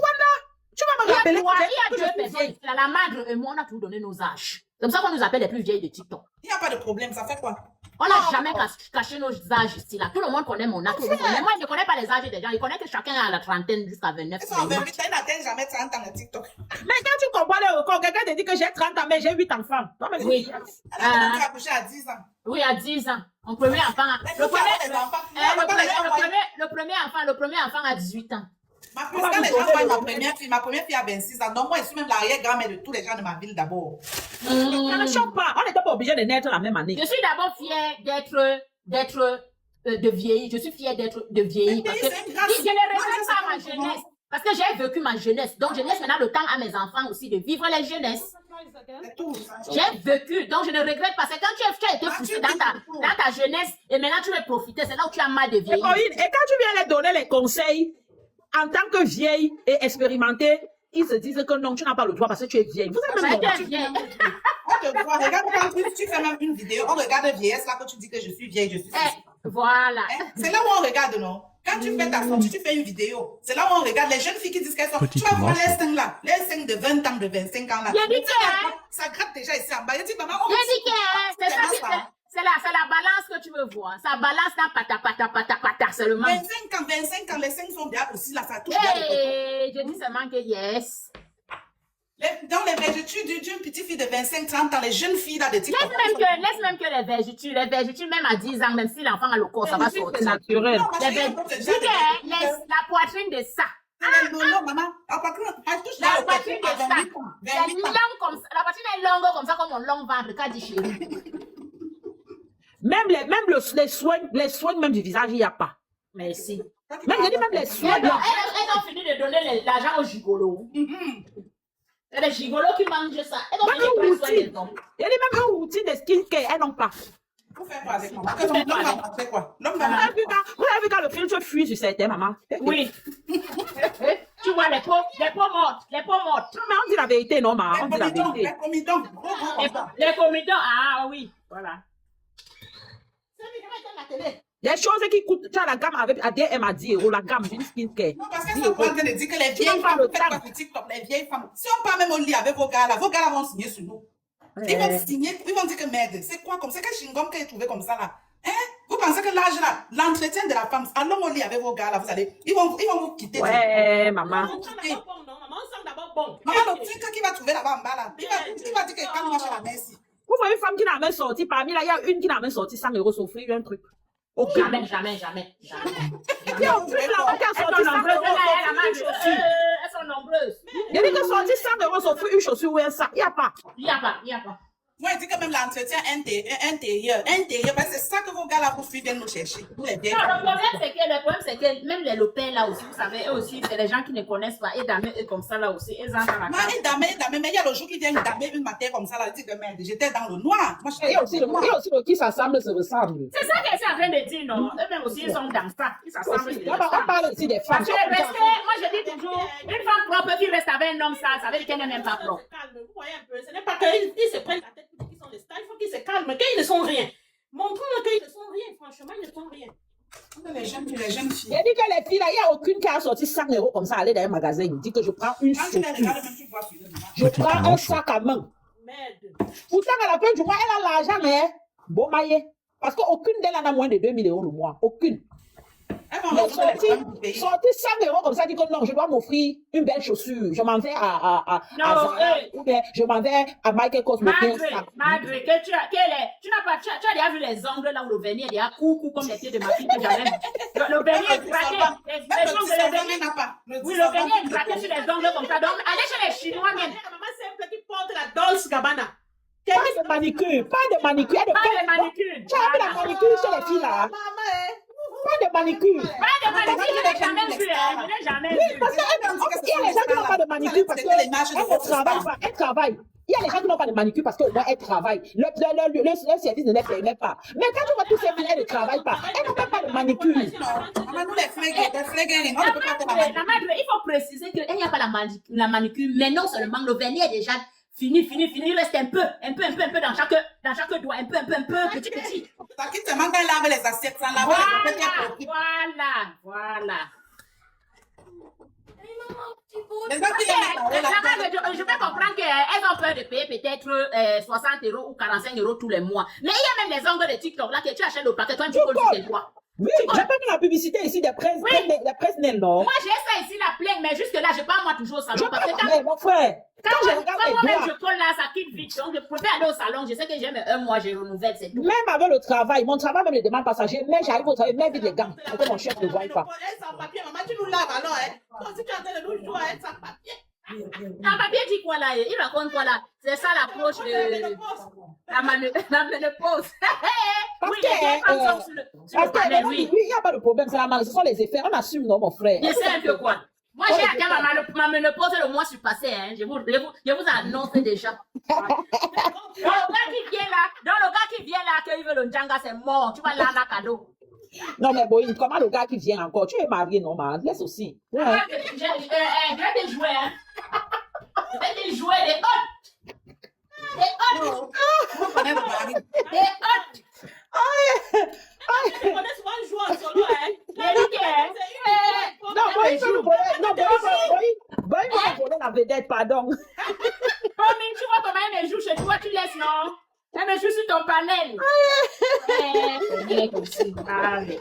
Tu vas me Il y a rappeler trois- que il y a je deux suis personnes vieille. ici là, la madre et moi, on a tout donné nos âges. C'est comme ça qu'on nous appelle les plus vieilles de TikTok. Il n'y a pas de problème, ça fait quoi? On n'a jamais caché nos âges ici là. Tout le monde connaît mon âge. Mais moi, je ne connais pas les âges des gens. Je connais que chacun a la trentaine jusqu'à 29. Elles sont en 28 ans, elles n'atteignent jamais 30 ans de TikTok. Mais quand tu comprends le record, quelqu'un te dit que j'ai 30 ans, mais j'ai 8 enfants. Toi, mais Oui. Elle a accouché à 10 ans. Oui, à 10 ans. Mon premier enfant. Le premier enfant à 18 ans. Quand les gens voient ma première fille a 26 ans, donc moi je suis même l'arrière-grand-mère de tous les gens de ma ville d'abord. ça ne choque pas. On n'était pas obligé de naître la même année. Je suis d'abord fière de vieillir. Je suis fière d'être de vieillir. Mais Parce que c'est une grâce. je ne regrette Moi, pas ma je sais pas jeunesse. Parce que j'ai vécu ma jeunesse. Donc, je laisse maintenant le temps à mes enfants aussi de vivre la jeunesse. C'est tout. J'ai vécu, donc je ne regrette pas. C'est quand tu as été poussé dans ta jeunesse et maintenant tu veux profiter, c'est là où tu as mal de vieillir. Corinne, et quand tu viens leur donner les conseils, en tant que vieille et expérimentée, ils se disent que non, tu n'as pas le droit parce que tu es vieille. Vous êtes Ça a même été vieille. On te voit, regarde quand tu fais même une vidéo, on regarde vieillesse là que tu dis que je suis vieille, je suis vieille. Voilà. C'est là où on regarde, non? Quand tu fais ta sortie, tu fais une vidéo. C'est là où on regarde les jeunes filles qui disent qu'elles sont. Petit Tu vas voir piment les seins là, les seins de 20 ans, de 25 ans là. Il a dit que, hein? Ça gratte déjà ici en bas. Il dit, maman, J'ai dit que c'est ça, c'est la balance que tu veux voir. Ça balance dans pata seulement. 25 ans, les seins sont bien aussi là, ça touche bien. Hey, je dis seulement que yes. Dans les vergetures d'une petite fille de 25-30 ans, les jeunes filles là de TikTok. Laisse même que les vergetures, même à 10 ans, même si l'enfant a le corps, ça va C'est sortir. naturel. Non, ma Les chérie, vergetures, la poitrine de ça. Non, maman. Ah, par contre, elle touche là La au poitrine côté de ça. à 28 ans. C'est 28 ans. long comme ça. La poitrine est longue comme ça, comme mon long ventre, qu'a dit chérie. Même les soins même du visage, il n'y a pas. Merci. Même, je dis même les soins. Elles ont fini de donner l'argent aux gigolos. C'est les gigolos qui mangent ça. Elles ont Même fini de un prendre soin des outil. hommes. Il y a même un outil de skincare, elles n'ont pas. Vous faites quoi avec maman? Que l'homme va faire quoi? L'homme va Vous avez vu quand le filtre fuit sur certains, maman? Oui. Tu vois les peaux mortes. Les peaux mortes. Non, mais on dit la vérité, non, maman. On dit la vérité. les comidons. Les comidons. Ah oui. Voilà. Des choses qui coûtent, tu as la gamme avec ADM à 10 €, la gamme d'une skincare. Non, parce qu'elles sont en train de dire que les vieilles femmes, faites quoi sur TikTok, les vieilles femmes. Si on part même au lit avec vos gars là vont signer sur nous. Ils vont signer, ils vont dire que merde, c'est quoi comme c'est quel chewing-gum qu'elle trouvé comme ça là? Hein? Vous pensez que l'âge là, l'entretien de la femme, allons au lit avec vos gars là, vous allez, ils vont vous quitter. Ouais, maman. On sent d'abord bon, non? Maman, on sent d'abord bon. Maman, le truc qui va trouver là-bas en bas là, il va dire que quand il marche à la main ici. Vous voyez une femme qui n'a même sorti, parmi là, il y a une qui n'a même sorti 100 € s'offrir un truc. Jamais, jamais. Il y a aucune là qui a sorti 100 €. Elles sont nombreuses. Il y a des qui ont sorti 100 € s'offrir une chaussure ou un sac. Il n'y a pas. Il n'y a pas. Moi, je dis que même l'entretien intérieur, parce que c'est ça que vos gars là, vous viennent nous chercher. Vous les vieilles. Non, le problème, c'est que même les lopins là aussi, vous savez, eux aussi, c'est les gens qui ne connaissent pas. Et dames, eux comme ça là aussi, ils entrent dans la Moi, case. une dame, mais il y a le jour qui vient damer une matière comme ça, là, il dit que merde, j'étais dans le noir. Moi, Il y a aussi le qui s'assemble, se ressemble. C'est ça qu'elle est en train de dire, non? Eux-mêmes aussi, ils sont dans ça. Ils s'assemblent. On parle aussi des femmes. Parce que rester, moi je dis toujours, une femme propre qui reste avec un homme sale, ça veut dire qu'elle n'est même pas propre. Calme, vous voyez un peu. Ce n'est pas qu'ils se prennent la tête pour dire qu'ils sont des stars. Il faut qu'ils se calment. Qu'ils ne sont rien. Montrons-leur qu'ils ne sont rien. Franchement, ils ne sont rien. les jeunes Il filles. a dit que les filles là, il n'y a aucune qui a sorti 100 € comme ça, aller dans un magasin. Il dit que je prends une Quand tu les chaussure. regardes, même tu vois sur le noir. Je prends un sac à main. Merde. Pourtant, à la fin du mois, elle a l'argent, mais bon maillé. Parce qu'aucune d'elles en a moins de 2 000 € le mois. Aucune. Elles vont Mais retourner les femmes du pays. sorti 100 € comme ça, dit que non, je dois m'offrir une belle chaussure. Je m'en vais à Non, Zara, ou bien je m'en vais à Michael Cosmetics. Madre, que tu as déjà vu les ongles là où le vernis est déjà coucou comme les pieds de ma fille que j'avais. Le vernis est gratté. Les ongles, le vernis. Oui, le vernis est gratté sur les ongles comme ça. Donc, allez chez les Chinois même. La maman simple qui porte la Dolce Gabbana. Pas de manicure, pas de manicure. Pas de manicure. Tu as vu la manicure chez les filles là? Pas de manicure. Pas de manicure, je n'ai jamais vu. Je n'ai jamais vu. Parce qu'il y a les gens qui n'ont pas de manicure parce qu'elles ne travaillent pas. Elles travaillent. Il y a les gens qui n'ont pas de manicure parce qu'au moins elles travaillent. Le service ne les permet pas. Mais quand tu vois tous ces filles, elles ne travaillent pas. Elles n'ont même pas de manicure. Maman, nous les flingues, on ne peut pas faire la La manicure. madre, il faut préciser qu'il n'y a pas la manicure, mais non seulement le vernis est déjà fini, il reste un peu dans chaque doigt, un peu, petit. T'as qui te manque à laver les assiettes sans laver les assiettes. Voilà. Les gens qui les mettent là, Je peux comprendre qu'elles ont peur de payer peut-être 60 € ou 45 € tous les mois. Mais il y a même les ongles de TikTok là que tu achètes le paquet, toi tu colles sur tes doigts. Oui, j'ai pas mis la publicité ici des presses, des presses Nel, non? Moi j'ai ça ici la plaine, mais jusque là je pars moi toujours au salon parce que Mais mon frère, quand je regarde les moi-même je doigts, colle là, ça quitte vite. Donc je préfère aller au salon. Je sais que j'aime un mois, je renouvelle, c'est tout. même avec le travail, mon travail même ne demande pas ça. Mais j'arrive au travail, même vite les gants. Parce que mon chef ne voit pas. Elle sans papier. Maman, tu nous laves alors, hein. Toi aussi, tu es en train de nous jouer, elle sans papier. Un papier dit quoi là? Il raconte quoi là? C'est ça l'approche de la ménopause. Parce Oui, les vieilles femmes sont sur le panel, oui. il n'y a pas de problème, c'est la maladie, ce sont les effets. On assume, non, mon frère. Je sais un peu quoi. Moi, j'ai atteint ma ménopause le mois surpassé, hein. Je vous annonce déjà. Dans le gars qui vient là, qu'il veut le Djanga, c'est mort. Tu vas là, cadeau. Non, mais bon, comment le gars qui vient encore? Tu es marié, non, man? Laisse aussi. Ouais. J'ai des jouets, hein. J'ai des jouets, des hôtes. on connaît le mari. Des hôtes. Tu connais souvent le joueur en solo, hein. Non, bon, il veut le voler. Non, bon, il veut le voler la vedette, pardon. Promis, tu vois comment elle me joue chez toi, tu laisses, non? Elle me joue sur ton panel. Allez.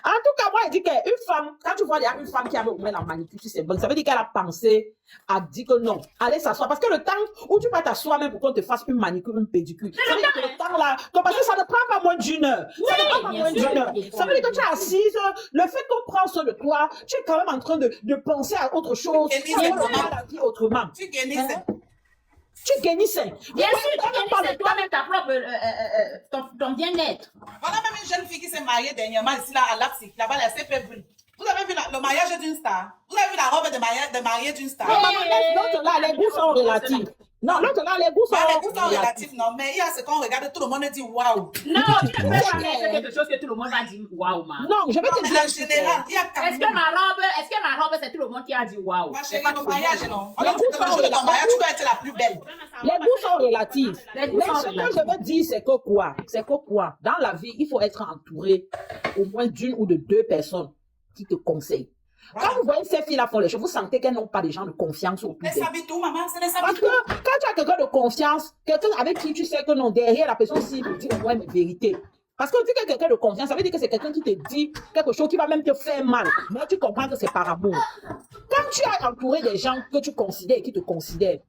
En tout cas, moi, je dis qu'une femme, quand tu vois une femme qui avait au moins la manicure, c'est bon, ça veut dire qu'elle a pensé à dire que non, allez s'asseoir. Parce que le temps où tu vas t'asseoir même pour qu'on te fasse une manicure, une pédicure, ça veut dire que le temps là, parce que ça ne prend pas moins d'une heure. Ça ne prend pas moins d'une heure. Ça veut dire que tu es assise, le fait qu'on prend soin de toi, tu es quand même en train de penser à autre chose, à la vie autrement. Tu gagnes. Tu gagnes ça. Bien sûr, tu gagnes toi-même ta propre, ton bien-être. Voilà même une jeune fille qui s'est mariée dernièrement ici là à Lapsic, là-bas, elle s'est fait brûler. Vous avez vu le mariage d'une star? Vous avez vu la robe de mariée d'une star? Non, maman, l'autre là, les goûts sont relatifs. Non, l'autre là, les goûts sont Les goûts sont relatifs, non, mais il y a ce qu'on regarde, tout le monde dit waouh. Non, tu ne peux pas faire quelque chose que tout le monde va dire waouh, ma. Non, je vais te Mais dire. en général, il y a quand Est-ce que ma robe, c'est tout le monde qui a dit waouh? Ma chérie, le mariage, non. Les Alors, goûts le sont jour de ton relatifs. mariage, tu dois être la plus belle. Les goûts sont relatifs. Les goûts Mais sont ce que relatifs. je veux dire, c'est que quoi? C'est que quoi? Dans la vie, il faut être entouré au moins d'une ou de deux personnes qui te conseillent. Quand vous voyez ces filles-là font les choses, vous sentez qu'elles n'ont pas des gens de confiance autour Mais d'elles. ça tout, maman, c'est les Parce habits que quand tu as quelqu'un de confiance, quelqu'un avec qui tu sais que non, derrière la personne aussi vous dit au moins une vérité. Parce que tu as quelqu'un de confiance, ça veut dire que c'est quelqu'un qui te dit quelque chose qui va même te faire mal. Mais tu comprends que c'est par amour. Quand tu as entouré des gens que tu considères et qui te considèrent,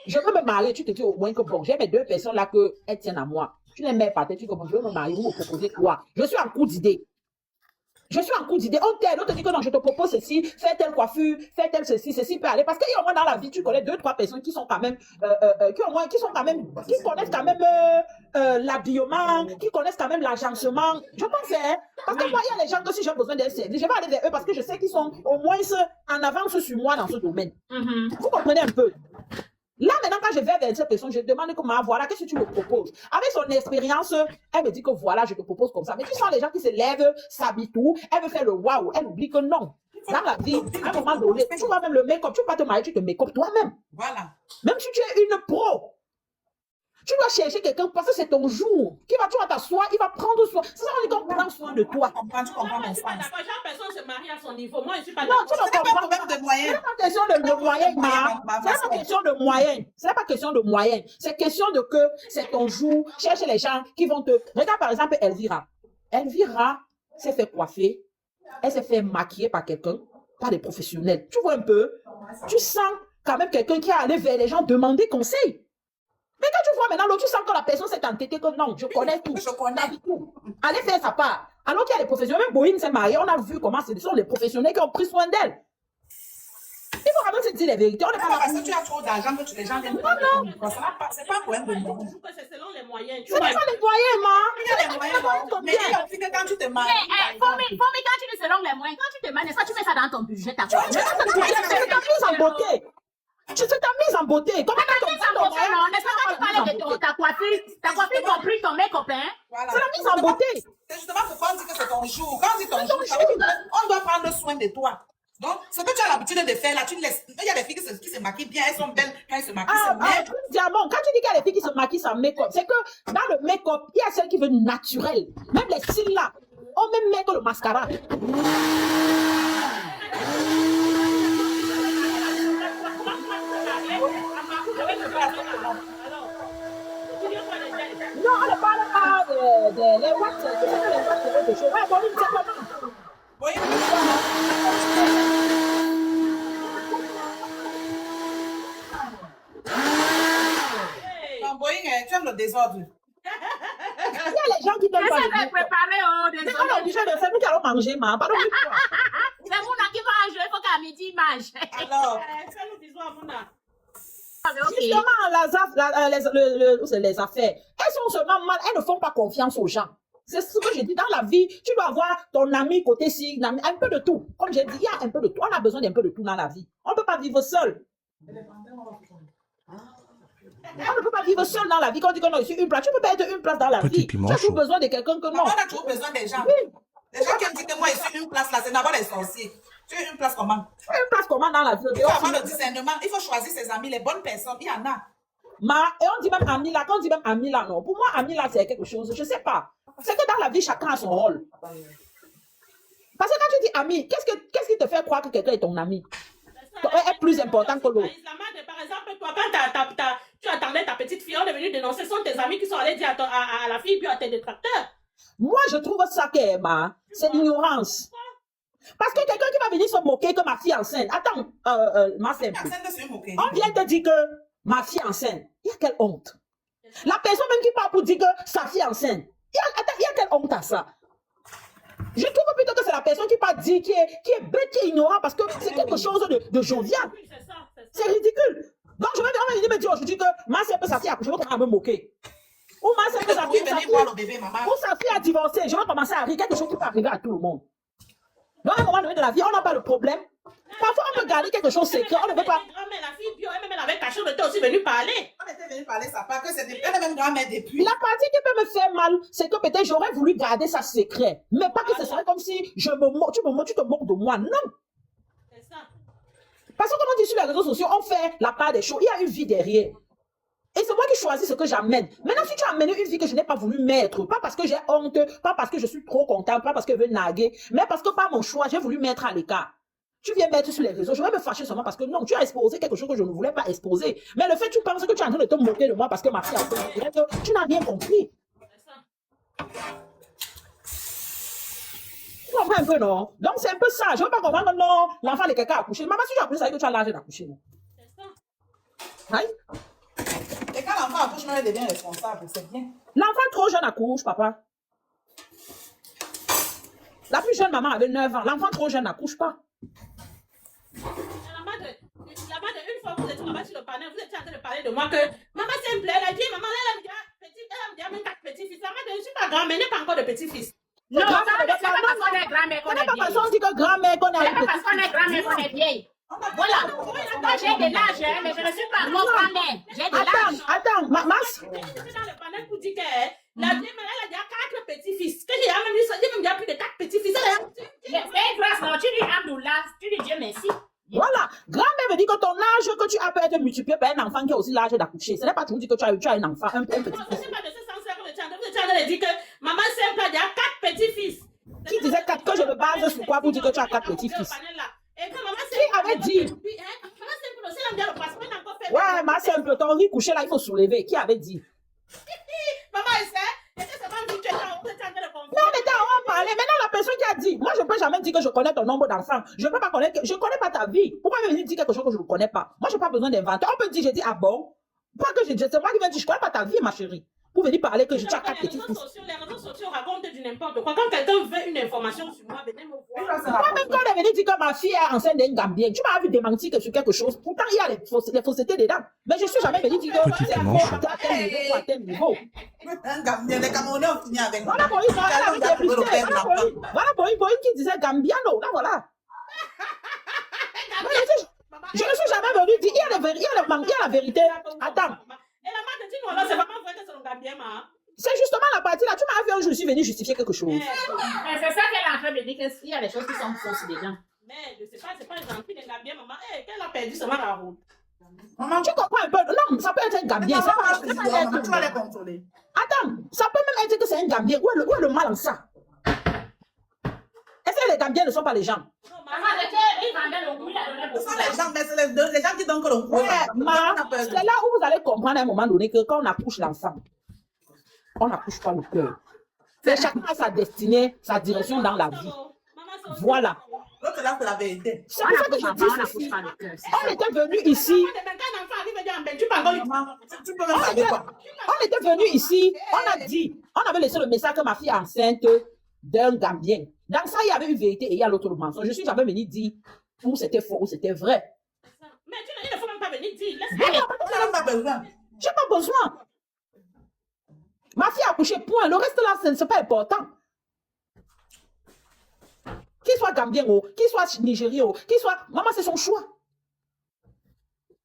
je veux me marier, tu te dis au moins que bon, j'ai mes deux personnes là qu'elles tiennent à moi. Tu les mets par tête, tu commences, je veux me marier, vous me proposez quoi? Je suis en cours d'idée. Je suis en cours d'idée. On te dit que non, je te propose ceci, fais telle coiffure, fais telle ceci peut aller. Parce qu'il y a au moins dans la vie, tu connais deux, trois personnes qui sont quand même, qui connaissent quand même l'habillement, qui connaissent quand même l'agencement. Je pense, hein, parce que moi, il y a les gens que si j'ai besoin d'un service, je vais aller vers eux parce que je sais qu'ils sont au moins en avance sur moi dans ce domaine. Vous comprenez un peu? Là, maintenant, quand je vais vers cette personne, je demande comment, voilà, qu'est-ce que tu me proposes? Avec son expérience, elle me dit que voilà, je te propose comme ça. Mais tu sens les gens qui se lèvent, s'habillent tout, elle veut faire le waouh, elle oublie que non. Dans la vie, à un moment donné, tu vois même le make-up, tu vas te marier, tu te make-up toi-même. Voilà. Même si tu es une pro, tu dois chercher quelqu'un parce que c'est ton jour. Tu vas t'asseoir, il va prendre soin. C'est ça qu'on dit qu'on prend soin de toi. Tu comprends mon Je suis pas sens. d'accord. Chaque personne se marie à son niveau. Moi, je suis pas Non, d'accord. tu Ce n'est ne pas un comprends pas. problème de moyens. C'est pas question de moyens, Ma- c'est pas question de moyens. C'est pas question de moyens. C'est question de que c'est ton jour. Cherche les gens qui vont te. Regarde par exemple Elvira. Elvira s'est fait coiffer. Elle s'est fait maquiller par quelqu'un, par des professionnels. Tu vois un peu? Tu sens quand même quelqu'un qui est allé vers les gens demander conseil. Mais quand tu vois maintenant l'autre, tu sens que la personne s'est entêtée que non, je connais tout. Je connais. Tout. Allez faire sa part. Alors qu'il y a des professionnels, même Boeing s'est marié, on a vu comment ce sont les professionnels qui ont pris soin d'elle. Il faut vraiment se dire les vérités. On n'est C'est pas pas là parce que tu as trop d'argent que les gens viennent prendre ton micro. C'est pas un problème de Je moyens. trouve que c'est selon les moyens. Tu C'est vois, pas les moyens, ma. Il y a des moyens, non. Mais il y a aussi que quand tu te maries, Quand tu dis selon les moyens, quand tu te maries, ça, tu mets ça dans ton budget, t'as quoi? C'est ta mise en beauté. C'est ta mise en beauté. Comment tu N'est-ce pas quand tu parlais de ta coiffure compris ton make-up, hein? voilà. C'est la mise en beauté. C'est justement pourquoi on dit que c'est ton jour. Quand on dit ton jour, ça veut dire qu'on doit prendre soin de toi. Donc, ce que tu as l'habitude de faire là, tu ne laisses. Il y a des filles qui se maquillent bien, elles sont belles quand elles se maquillent. c'est bien. Diamant, quand tu dis qu'il y a des filles qui se maquillent sans make-up, c'est que dans le make-up, il y a celles qui veulent naturel. Même les cils là, on même met que le mascara. Non, on ne parle pas des wax, tu sais que les wax, c'est autre chose. Ouais, bon, c'est comment? Oui. Ton Boeing, tu aimes le désordre. Il y a les gens qui donnent pas Ça le va make-up. préparer, oh, C'est pas obligé de faire, nous qui allons manger, ma. Pardon, C'est Mouna qui va jouer, il faut qu'à midi, il mange. Alors, fais-nous bisous à Mouna. Ok. justement, les affaires, elles sont seulement mal, elles ne font pas confiance aux gens. C'est ce que je dis dans la vie. Tu dois avoir ton ami côté ci, un peu de tout. Comme j'ai dit, il y a un peu de tout. On a besoin d'un peu de tout dans la vie. On ne peut pas vivre seul. On ne peut pas vivre seul dans la vie. Quand on dit que non, je suis une place, tu ne peux pas être une place dans la Petit vie. piment Tu as toujours chaud. besoin de quelqu'un que non. on a toujours besoin des gens. Les gens qui me disent que moi, je suis une place là, c'est d'abord les sorciers. Tu es une place comment? Une place comment dans la vie? Il faut avoir le discernement. Il faut choisir ses amis, les bonnes personnes. Il y en a. Et on dit même ami là, quand on dit même ami là, non. Pour moi, ami là, c'est quelque chose, je ne sais pas. C'est que dans la vie, chacun a son rôle. Parce que quand tu dis ami, qu'est-ce qui te fait croire que quelqu'un est ton ami? Est plus important que l'autre. Par exemple, toi, quand tu attendais ta petite fille, on est venu dénoncer, ce sont tes amis qui sont allés dire à la fille, puis à tes détracteurs. Moi, je trouve ça qu'Emma, c'est l'ignorance. Parce que quelqu'un qui va venir se moquer que ma fille enceinte. Attends, ma fille. Personne ne se moquer. On vient te dire que ma fille enceinte. Il y a quelle honte? La personne même qui parle pour dire que sa fille enceinte. Il y a quelle honte à ça? Je trouve plutôt que c'est la personne qui parle dire qui est bête, qui est ignorant, parce que c'est quelque chose de jovial. Oui, c'est ça, c'est ça. C'est ridicule. Donc, je vais me dire aujourd'hui que ma fille peut sa fille, je vais commencer à me moquer. Ou ma fille peut sa Oui, fille, venez voir le bébé, maman. ou sa fille a divorcé, je vais commencer à rire, quelque chose qui peut arriver à tout le monde. Donc, à un moment donné de la vie, on n'a pas de problème. Parfois, on peut garder quelque chose secret, on ne veut pas. Grand-mère, la fille bio, elle-même, elle avait caché, on était aussi venu parler. On était venu parler ça, pas que c'est elle est même grand-mère depuis. La partie qui peut me faire mal, c'est que peut-être j'aurais voulu garder ça secret. Mais pas que ce serait comme si tu te moques de moi. Non. C'est ça. Parce que comme on dit sur les réseaux sociaux, on fait la part des choses. Il y a une vie derrière. Et c'est moi qui choisis ce que j'amène. Maintenant, si tu as amené une vie que je n'ai pas voulu mettre, pas parce que j'ai honte, pas parce que je suis trop contente, pas parce qu'elle veut naguer, mais parce que par mon choix, j'ai voulu mettre à l'écart. Tu viens mettre sur les réseaux, je vais me fâcher seulement parce que non, tu as exposé quelque chose que je ne voulais pas exposer. Mais le fait, tu penses que tu es en train de te moquer de moi parce que ma fille a fait, tu n'as rien compris. C'est ça. Tu comprends un peu, non? Donc, c'est un peu ça. Je ne veux pas comprendre, non, l'enfant de quelqu'un a accouché. Maman, si tu as accouché, ça veut dire que tu as l'âge d'accoucher, non? C'est ça. Hein? Et quand l'enfant accouche, elle devient responsable, c'est bien. L'enfant trop jeune accouche, papa. La plus jeune maman avait 9 ans. L'enfant trop jeune n'accouche pas. La madre, une fois vous étiez là-bas sur le panel, vous étiez en train de parler de moi que maman simple, elle a dit, maman, elle a dit, même 4 petits-fils. La madre, je ne suis pas grand-mère, elle n'a pas encore de petits-fils. Non, c'est pas parce qu'on est grand-mère qu'on Ce n'est est pas parce vieille. qu'on dit que grand-mère qu'on C'est a pas parce qu'on est grand-mère qu'on est vieille. Voilà. Moi, j'ai de l'âge, hein, mais je ne suis pas encore grand-mère. J'ai de l'âge. Attends, Mas. J'étais dans le panel pour dire que la vieille mère, elle a déjà 4 petits-fils. Que j'ai même dit ça, j'ai même déjà plus de 4 petits-fils. Fais grâce, non, tu dis Abdullah, tu dis Dieu merci. Voilà. Grand-mère veut dire que ton âge que tu as peut être multiplié par un enfant qui a aussi l'âge d'accoucher. Ce n'est pas toujours dit que tu as un enfant, un petit Non, fils. ce n'est pas de ce sens-là que vous étiez en train de dire que maman simple a déjà 4 petits-fils. Qui disait que je me base sur quoi pour dire que tu as 4 petits-fils? Et que maman Qui avait dit? Maman simple aussi, elle aime bien le passeport, elle n'a encore fait. Ouais, ma simple, ton riz couché là, il faut soulever. Qui avait dit? Maman, elle sait. Et que c'est pas vu que tu étais en train de confondre. Non, mais on va parler. Maintenant, la personne qui a dit, moi, je ne peux jamais dire que je connais ton nombre d'enfants. Je ne peux pas connaître, je ne connais pas ta vie. Pourquoi me venir dire quelque chose que je ne connais pas? Moi, je n'ai pas besoin d'inventer. On peut dire, j'ai dit, ah bon? Pas que c'est moi qui viens dire, je ne connais pas ta vie, ma chérie. Pour venir parler que je tiens 4 petits fils. Les réseaux sociaux racontent du n'importe quoi. Quand quelqu'un veut une information sur moi, venez me voir. Moi-même, quand elle est venue dire que ma fille est enceinte d'un Gambien, tu m'as vu démentir que sur quelque chose. Pourtant, il y a les faussetés dedans. Mais je ne suis jamais venue dire que Petit c'est piment chaud. à tel niveau. Un Gambien, les Camerounais ont fini avec moi. Voilà pour une, voilà pour une qui disait Gambiano. Là, voilà. Je ne suis jamais venue dire, il y a la vérité. Attends. Et la mère te dit, non, là, c'est vraiment vrai que c'est le Gambien, ma. C'est justement la partie là. Tu m'as vu un jour, je suis venue justifier quelque chose. Mais c'est ça qu'elle est en train de dire, qu'il y a des choses qui sont fausses déjà. Mais je sais pas, c'est pas gentil, les Gambiens, maman. Eh, qu'elle a perdu seulement la route. Maman, Tu comprends un peu? Non, ça peut être un Gambien. Ça peut être tu vas les contrôler. Attends, ça peut même être que c'est un Gambien. Où est le mal en ça? Est-ce que les Gambiens ne sont pas les gens? Non, Maman, maman, il vendait le goût, il a donné Ce beaucoup sont d'argent. les gens, mais c'est les gens qui donnent que l'on Ouais, c'est là où vous allez comprendre à un moment donné que quand on accouche l'enfant, on n'accouche pas le cœur. C'est chacun a sa destinée, sa direction dans la vie. Voilà. L'autre là, c'est la vérité. C'est pour ça que je dis ceci. On était venu ici, quand un enfant arrive, il dit, ben, tu peux encore lui Maman, tu peux même savoir quoi. on était venu ici, on avait laissé le message que ma fille est enceinte d'un Gambien. Dans ça, il y avait une vérité et il y a l'autre mensonge. Je suis jamais venu dire où c'était faux, où c'était vrai. Mais il ne faut même pas venir dire. Laisse Tu n'as même pas besoin. J'ai pas besoin. Ma fille a accouché, point. Le reste là, ce n'est pas important. Qu'il soit Gambien, qu'il soit Nigérien, qu'il soit... Maman, c'est son choix.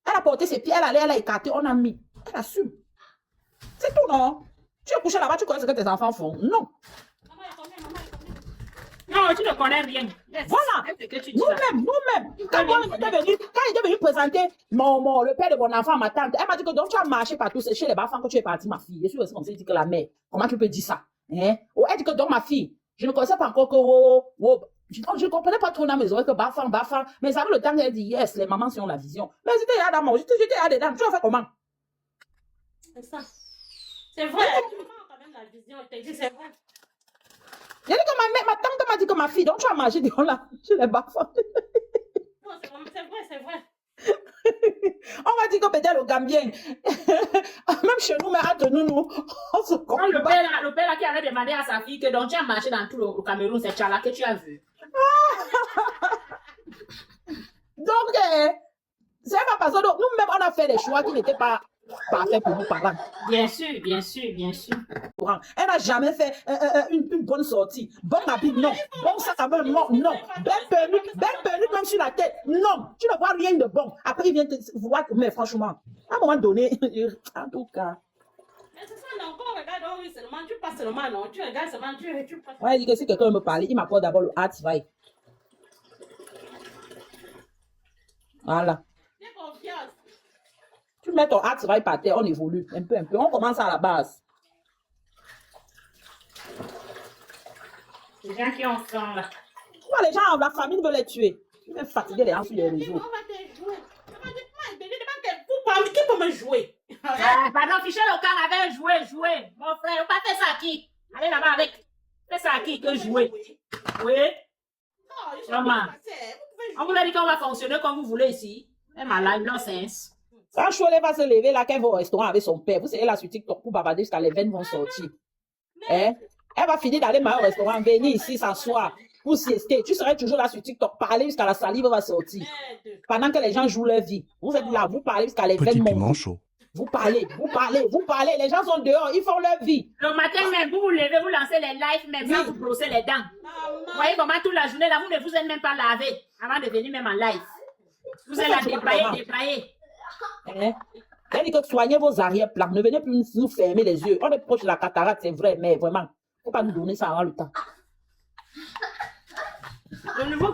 Elle a porté ses pieds, elle a écarté, on a mis. Elle assume. C'est tout, non? Tu es couché là-bas, tu connais ce que tes enfants font? Non. Maman, elle connaît, maman, elle connaît. Non, tu ne connais rien. Voilà. C'est ce que tu dis là. Nous-mêmes. Quand il était venu présenter le père de mon enfant, ma tante, elle m'a dit que donc tu as marché partout, c'est chez les bafans que tu es partie, ma fille. Je suis aussi comme ça, il dit que la mère. Comment tu peux dire ça? Hein? Oh, elle dit que donc ma fille, je ne connaissais pas encore que... Je ne comprenais pas trop dans mes oreilles que bafan. Mais ça veut le temps qu'elle dit yes, les mamans ont la vision. Mais j'étais là dans j'étais là dedans. Tu as fait comment? C'est ça. C'est vrai. Maman a quand même la vision. Elle t'a dit, c'est vrai. J'ai dit que ma tante m'a dit que ma fille, donc tu as marché devant là, chez les bafans. Non, c'est vrai, c'est vrai. On va dire que peut-être le Gambien, même chez nous, mais entre nous, on se Non, comprend. le père là qui avait demandé à sa fille que donc tu as marché dans tout le Cameroun, c'est Tchala que tu as vu. Donc, c'est pas parce que nous-mêmes, on a fait des choix qui n'étaient pas Parfait pour vous, parents. Bien sûr, bien sûr, bien sûr. Elle n'a jamais fait une bonne sortie. Bon habit, non. Bon sac à main, non, non. Belle perruque même sur la tête, non. Tu ne vois rien de bon. Après, il vient te voir, mais franchement, à un moment donné, en tout cas. Mais c'est ça, non, quand on regarde, oh oui, seulement, tu passes seulement, non, tu regardes seulement, tu passes. Ouais, il dit que si quelqu'un me parle, il m'apporte d'abord le hard vibe. Voilà. J'ai confiance. Tu mets ton hard vibe par terre, on évolue un peu, un peu. On commence à la base. Les gens qui ont faim, là. Moi, les gens, la famille veut les tuer. Tu veux fatiguer les gens sur les On réseaux. va te jouer. Qui peut me jouer? Ah, pardon, Fichel Okan avait joué. Mon frère, on pas fait ça à qui? Allez là-bas avec. Fais ça à qui que jouer? Oui. Maman. On vous a dit qu'on va fonctionner comme vous voulez ici. C'est malade, nonsense. Quand Cholet va se lever là, qu'elle va au restaurant avec son père, vous savez là sur TikTok pour bavarder jusqu'à les veines vont sortir. Hein? Elle va finir d'aller au restaurant, venir ici s'asseoir pour siester. Tu serais toujours là sur TikTok, parler jusqu'à la salive va sortir. Pendant que les gens jouent leur vie. Vous êtes là, vous parlez jusqu'à les Petit veines piment montent. chaud. Vous parlez. Les gens sont dehors, ils font leur vie. Le matin même, vous vous levez, vous lancez les lives, même sans vous brosser les dents. Vous voyez comment toute la journée là, vous ne vous êtes même pas lavé avant de venir même en live. Vous êtes là déployé. Hein? Elle dit que soignez vos arrière-plans. Ne venez plus nous fermer les yeux. On est proche de la cataracte, c'est vrai, mais vraiment, il ne faut pas nous donner ça avant le temps. Le nouveau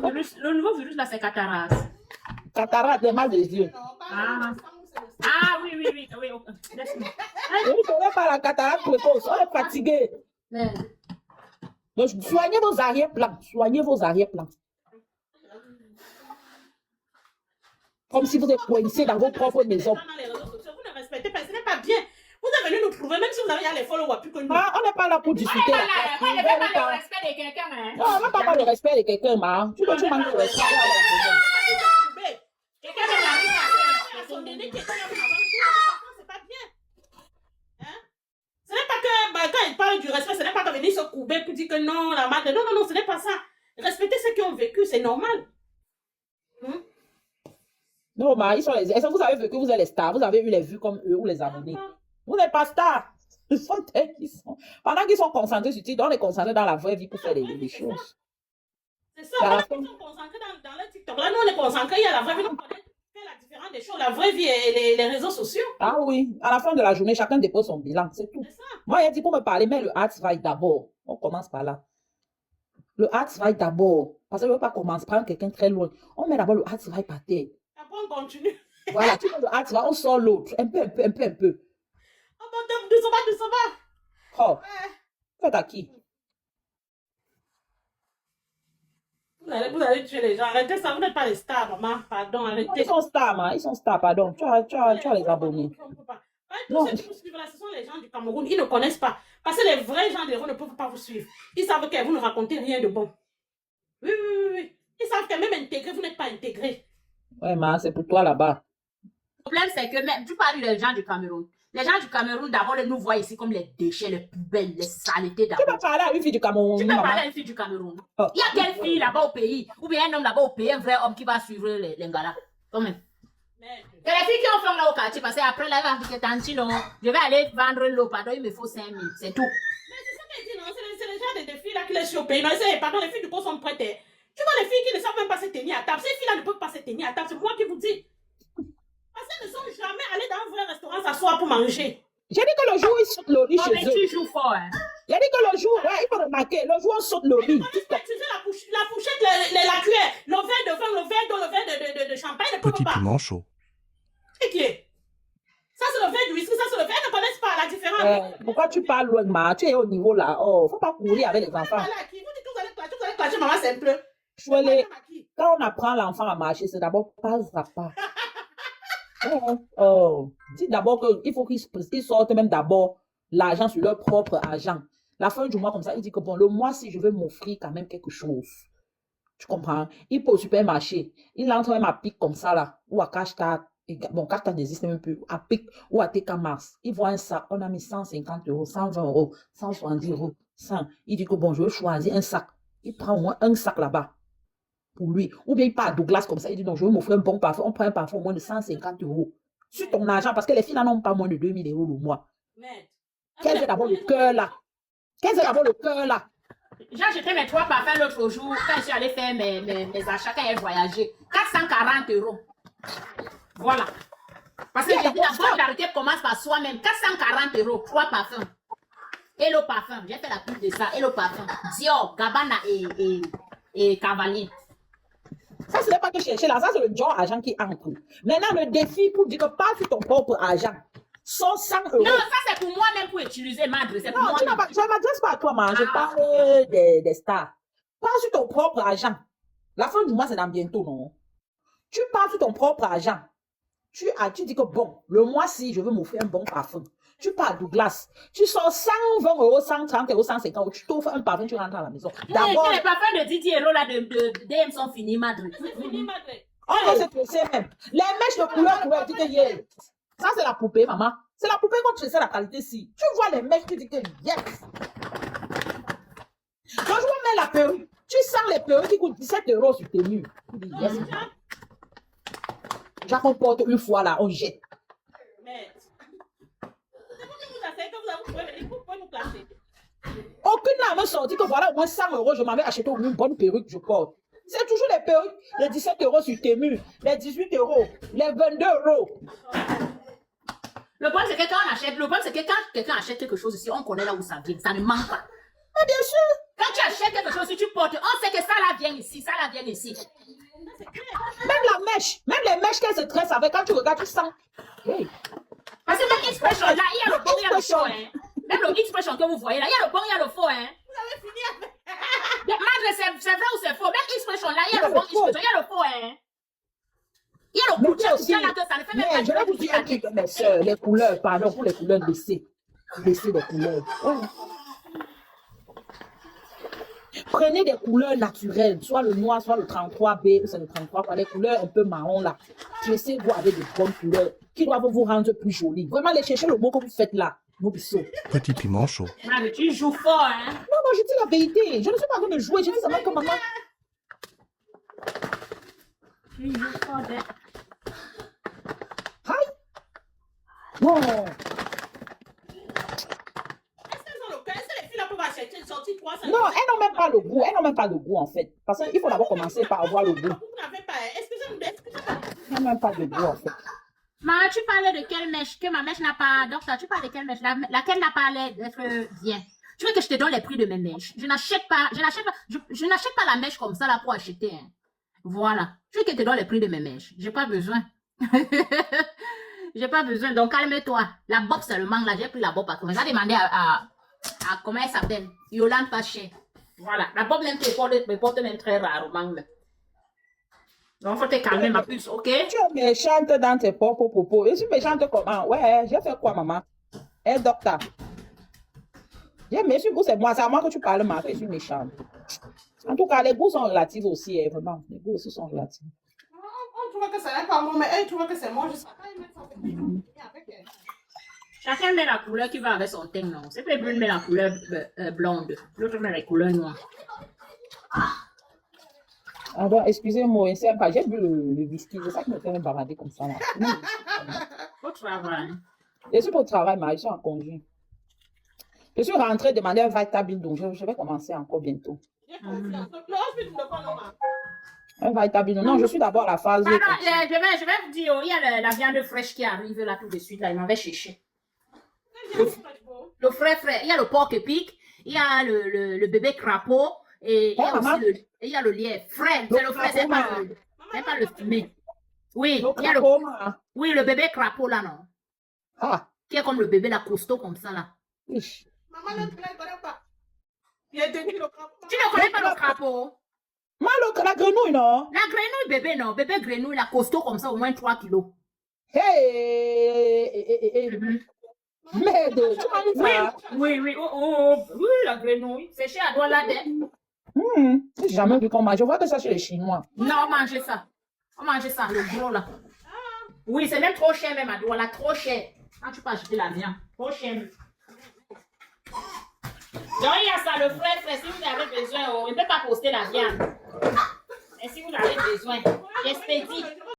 virus là, c'est cataracte. Cataracte, le mal des yeux. Ah oui. Laisse-moi. Je ne connais pas la cataracte précoce. On est fatigué. Donc, soignez vos arrière-plans. Comme si vous êtes coincé dans vos propres maisons. Vous ne respectez pas, ce n'est pas bien. Vous êtes venu nous prouver, même si vous avez les followers plus que nous. Ah, on n'est pas là pour discuter. On n'est pas le respect de quelqu'un. Hein. Non, on n'a pas le respect de quelqu'un, ma. Tu manques de respect. Quelqu'un de son aîné qui est c'est pas bien. Hein? Ce n'est pas que quand il parle du respect, ce n'est pas que venir se couper pour dire que non, la madre. Non, ce n'est pas ça. Respectez ceux qui ont vécu, c'est normal. Non, ma, ils sont les. Est-ce que vous avez vu que vous êtes les stars? Vous avez eu les vues comme eux ou les abonnés? Vous n'êtes pas stars. Ils sont tels qu'ils sont. Pendant qu'ils sont concentrés sur TikTok, on est concentrés dans la vraie vie pour faire des choses. C'est ça, on est concentrés dans le TikTok. Là, nous, on est concentrés, il y a la vraie vie, donc on fait la différence des choses, la vraie vie et les réseaux sociaux. Ah oui, à la fin de la journée, chacun dépose son bilan, c'est tout. Moi, il a dit pour me parler, mais le art va d'abord. On commence par là. Le art va d'abord. Parce qu'on ne veut pas commencer, prendre quelqu'un très loin. On met d'abord le art va par terre. Après, on continue. Voilà, tu mets le art va, on sort l'autre. Un peu. Doucement. Oh, faites à qui? Vous allez tuer les gens. Arrêtez ça, vous n'êtes pas les stars, maman. Pardon, arrêtez. Ils sont stars, man. Ils sont stars, pardon. Tu as les abonnés. Tous ceux qui vous suivent là, ce sont les gens du Cameroun. Ils ne connaissent pas. Parce que les vrais gens de l'Hérault ne peuvent pas vous suivre. Ils savent que vous ne racontez rien de bon. Oui. Ils savent que même intégré, vous n'êtes pas intégré. Ouais, man, c'est pour toi là-bas. Le problème, c'est que même, tu parles des gens du Cameroun. Les gens du Cameroun, d'abord, ils nous voient ici comme les déchets, les poubelles, les saletés Tu peux parler à une fille du Cameroun. Tu peux parler à une fille du Cameroun. Il y a quelle fille là-bas au pays, ou bien un homme là-bas au pays, un vrai homme qui va suivre les Ngala. Quand même. C'est les filles qui ont fait là au quartier, parce qu'après, là, elle va dire, Tantino, je vais aller vendre l'eau, pardon, il me faut 5 000, c'est tout. Mais c'est ça qu'elle dit, non, c'est les gens des filles là qui les suivent au pays. Non, pardon, les filles du coup sont prêtes. Tu vois les filles qui ne savent même pas se tenir à table. Ces filles-là ne peuvent pas se tenir à table, c'est moi qui vous dis. Parce qu'elles ne sont jamais allées dans un vrai restaurant s'asseoir pour manger. J'ai dit que le jour où ils sautent le riz chez eux. Tu joues fort, hein. J'ai dit que le jour, ouais, il faut remarquer, le jour où on saute le riz. Tu sais la fourchette, la cuillère, le verre de vin, le verre d'eau, le verre de champagne, ne peuvent Petit pas. piment chaud. C'est qui est? Ça, c'est le verre du whisky, ça, c'est le verre. Elles ne connaissent pas la différence. Pourquoi tu parles loin, ma? Tu es au niveau là. Oh, faut pas courir avec les enfants. Vous dites que vous allez clasher, maman, c'est un peu. Quand on apprend l'enfant à marcher, c'est d'abord pas à pas. Oh, dis d'abord qu'il faut qu'ils sortent même d'abord l'argent sur leur propre argent. La fin du mois, comme ça, il dit que bon, le mois, si je veux m'offrir quand même quelque chose. Tu comprends? Il peut au supermarché. Il entre même à Pic comme ça là, ou à Cashtat. Bon, Cashtat n'existe même plus. À Pic ou à TK Mars. Il voit un sac. On a mis 150 €, 120 €, 170 €, 100. Il dit que bon, je veux choisir un sac. Il prend au moins un sac là-bas. Pour lui. Ou bien il part à Douglas comme ça, il dit non, je veux m'offrir un bon parfum, on prend un parfum au moins de 150 €. sur ton argent parce que les filles n'ont pas moins de 2000 € le mois. Merde. Qu'elles aient d'abord le cœur là. Qu'elles aient d'abord le cœur là. J'ai acheté mes 3 parfums l'autre jour quand je suis allée faire mes achats quand j'ai voyagé. 440 €. Voilà. Parce que j'ai dit la solidarité commence par soi-même. 440 €, 3 parfums. Hello Parfum, j'ai fait la pub de ça. Hello Parfum. Dior, Gabbana et Cavalier. Ça, ce n'est pas que chercher là. Ça, c'est le genre d'argent qui entre. Maintenant, le défi pour dire que pas sur ton propre argent. 100 €. Non, ça c'est pour moi-même pour utiliser, madre. C'est pour Non, moi. je ne m'adresse pas à toi, man. Je parle des stars. Pas sur ton propre argent. La fin du mois, c'est dans bientôt, non? Tu pars sur ton propre argent. Tu dis que bon, le mois-ci, je veux m'offrir un bon parfum. Tu pars à Douglas. Tu sors 120 €, 130 €, 150 €. Tu t'offres un parfum, tu rentres à la maison. D'abord. Les parfums de 10 € là de DM sont finis, madre. C'est fini, madre. On va se presser même. Les mèches de couleur, tu dis que yeah. Ça, c'est la poupée, maman. C'est la poupée qu'on te sait la qualité si. Tu vois les mèches, tu dis que yes. Quand je mets la perruque, tu sens les perruques qui coûtent 17 € sur tes murs. Tu dis yes. J'en porte une fois là, on jette. Merde. C'est vous qui vous asseyez que vous pouvez nous placer. Aucune n'a me sorti que voilà, au moins 100 €, je m'avais acheté une bonne perruque que je porte. C'est toujours les perruques, les 17 € sur tes murs, les 18 €, les 22 €. Le problème, c'est que quand on achète, le problème, c'est que quand quelqu'un achète quelque chose ici, on connaît là où ça vient. Ça ne manque pas. Mais bien sûr. Quand tu achètes quelque chose, si tu portes, on sait que ça là vient ici, ça là vient ici. Même la mèche, même les mèches qu'elle se tresse avec, quand tu regardes, tu sens. Hey. Parce que même expression là, il y a le bon, il y a le faux, hein. Même le expression que vous voyez là, il y a le bon, il y a le faux, hein. Vous avez fini avec. Madre, c'est vrai ou c'est faux? Même expression là, il y a le bon expression, il y a le faux, hein. Il y a le coup de aussi, là que ça ne fait même mais pas je vais vous dire un truc, mes soeurs, les couleurs, pardon, pour les couleurs laissées. Laissez des couleurs. Ouais. Prenez des couleurs naturelles, soit le noir, soit le 33B, c'est le 33, quoi, les couleurs un peu marron là. Laissez-vous avec de bonnes couleurs qui doivent vous rendre plus jolies. Vraiment, les chercher le mot que vous faites là. Petit piment chaud. Madre, tu joues fort, hein. Non, moi je dis la vérité. Je ne suis pas en train de jouer, je dis seulement que maman. Tu joues fort, hein. Aïe! Non! Est-ce qu'elles ont le cœur? Est-ce que les filles là peuvent acheter une sortie 300? Non, elles n'ont même pas le goût. Elles n'ont même pas le goût en fait. Parce qu'il faut d'abord commencer par avoir le goût. Vous n'avez pas. Excusez-moi. Elles n'ont même pas de goût en fait. Maman, tu parlais de quelle mèche? Que ma mèche n'a pas. Docteur, tu parles de quelle mèche? Laquelle n'a pas l'air d'être bien. Tu veux que je te donne les prix de mes mèches? Je n'achète pas la mèche comme ça là pour acheter. Hein. Voilà. Tu veux que je te donne les prix de mes mèches? J'ai pas besoin. J'ai pas besoin. Donc calme-toi. La bob seulement là, j'ai pris la bob à combien? J'ai demandé à comment elle s'appelle? Yolande pas cher. Voilà. La bob même me porte même très rarement. Donc, faut te calmer, ma puce, ok? Tu es méchante dans tes propres propos. Je suis méchante comment? Ouais, j'ai fait quoi, maman? Eh, docteur. J'ai méchant, c'est moi, c'est à moi que tu parles, ma fille, je suis méchante. En tout cas, les goûts sont relatifs aussi, hein, vraiment. Les goûts aussi sont relatifs. On trouve que ça n'est pas moi, mais elle trouve que c'est moi. Je sais pas, ils mettent ça avec elle. Chacun met la couleur qui va avec son teint, non? C'est pas brune, met la couleur blonde. L'autre met la couleur noire. Ah bon, excusez-moi, c'est pas, j'ai bu le whisky, c'est ça qui me fait me balader comme ça là. Au travail. Je suis pour le travail, mais je suis en congé. Je suis rentrée demander un Vitabil, donc je vais commencer encore bientôt. J'ai confiance. Le hospital ne pas normal. Un Vitabil, non, je suis d'abord à la phase. Ah non, je vais vous dire, il y a la viande fraîche qui arrive là tout de suite, là, il m'avait cherché. Le frais, il y a le porc épic, il y a le bébé crapaud, et il y a aussi il y a le lièvre. Frais, c'est le frais, c'est pas le fumé. Oui, il y a le bébé crapaud là, non? Ah. Qui est comme le bébé là, costaud comme ça là. Maman ne connaît pas. Il y a 2 kilos. Tu ne connais pas le crapaud? La grenouille, non? La grenouille bébé, non? Bébé grenouille, la costaud comme ça, au moins 3 kilos. Hey! Merde, tu m'as dit ça? Oui, la grenouille. C'est chez Adouala là. J'ai jamais vu qu'on mange. Je vois que ça chez les Chinois. Non, on mange ça. On mange ça, le gros là. Oui, c'est même trop cher même à Douala, trop cher. Quand tu peux acheter la viande, trop cher. Donc il y a ça, le frais, si vous avez besoin, on ne peut pas poster la viande. Et si vous avez besoin, j'expédie.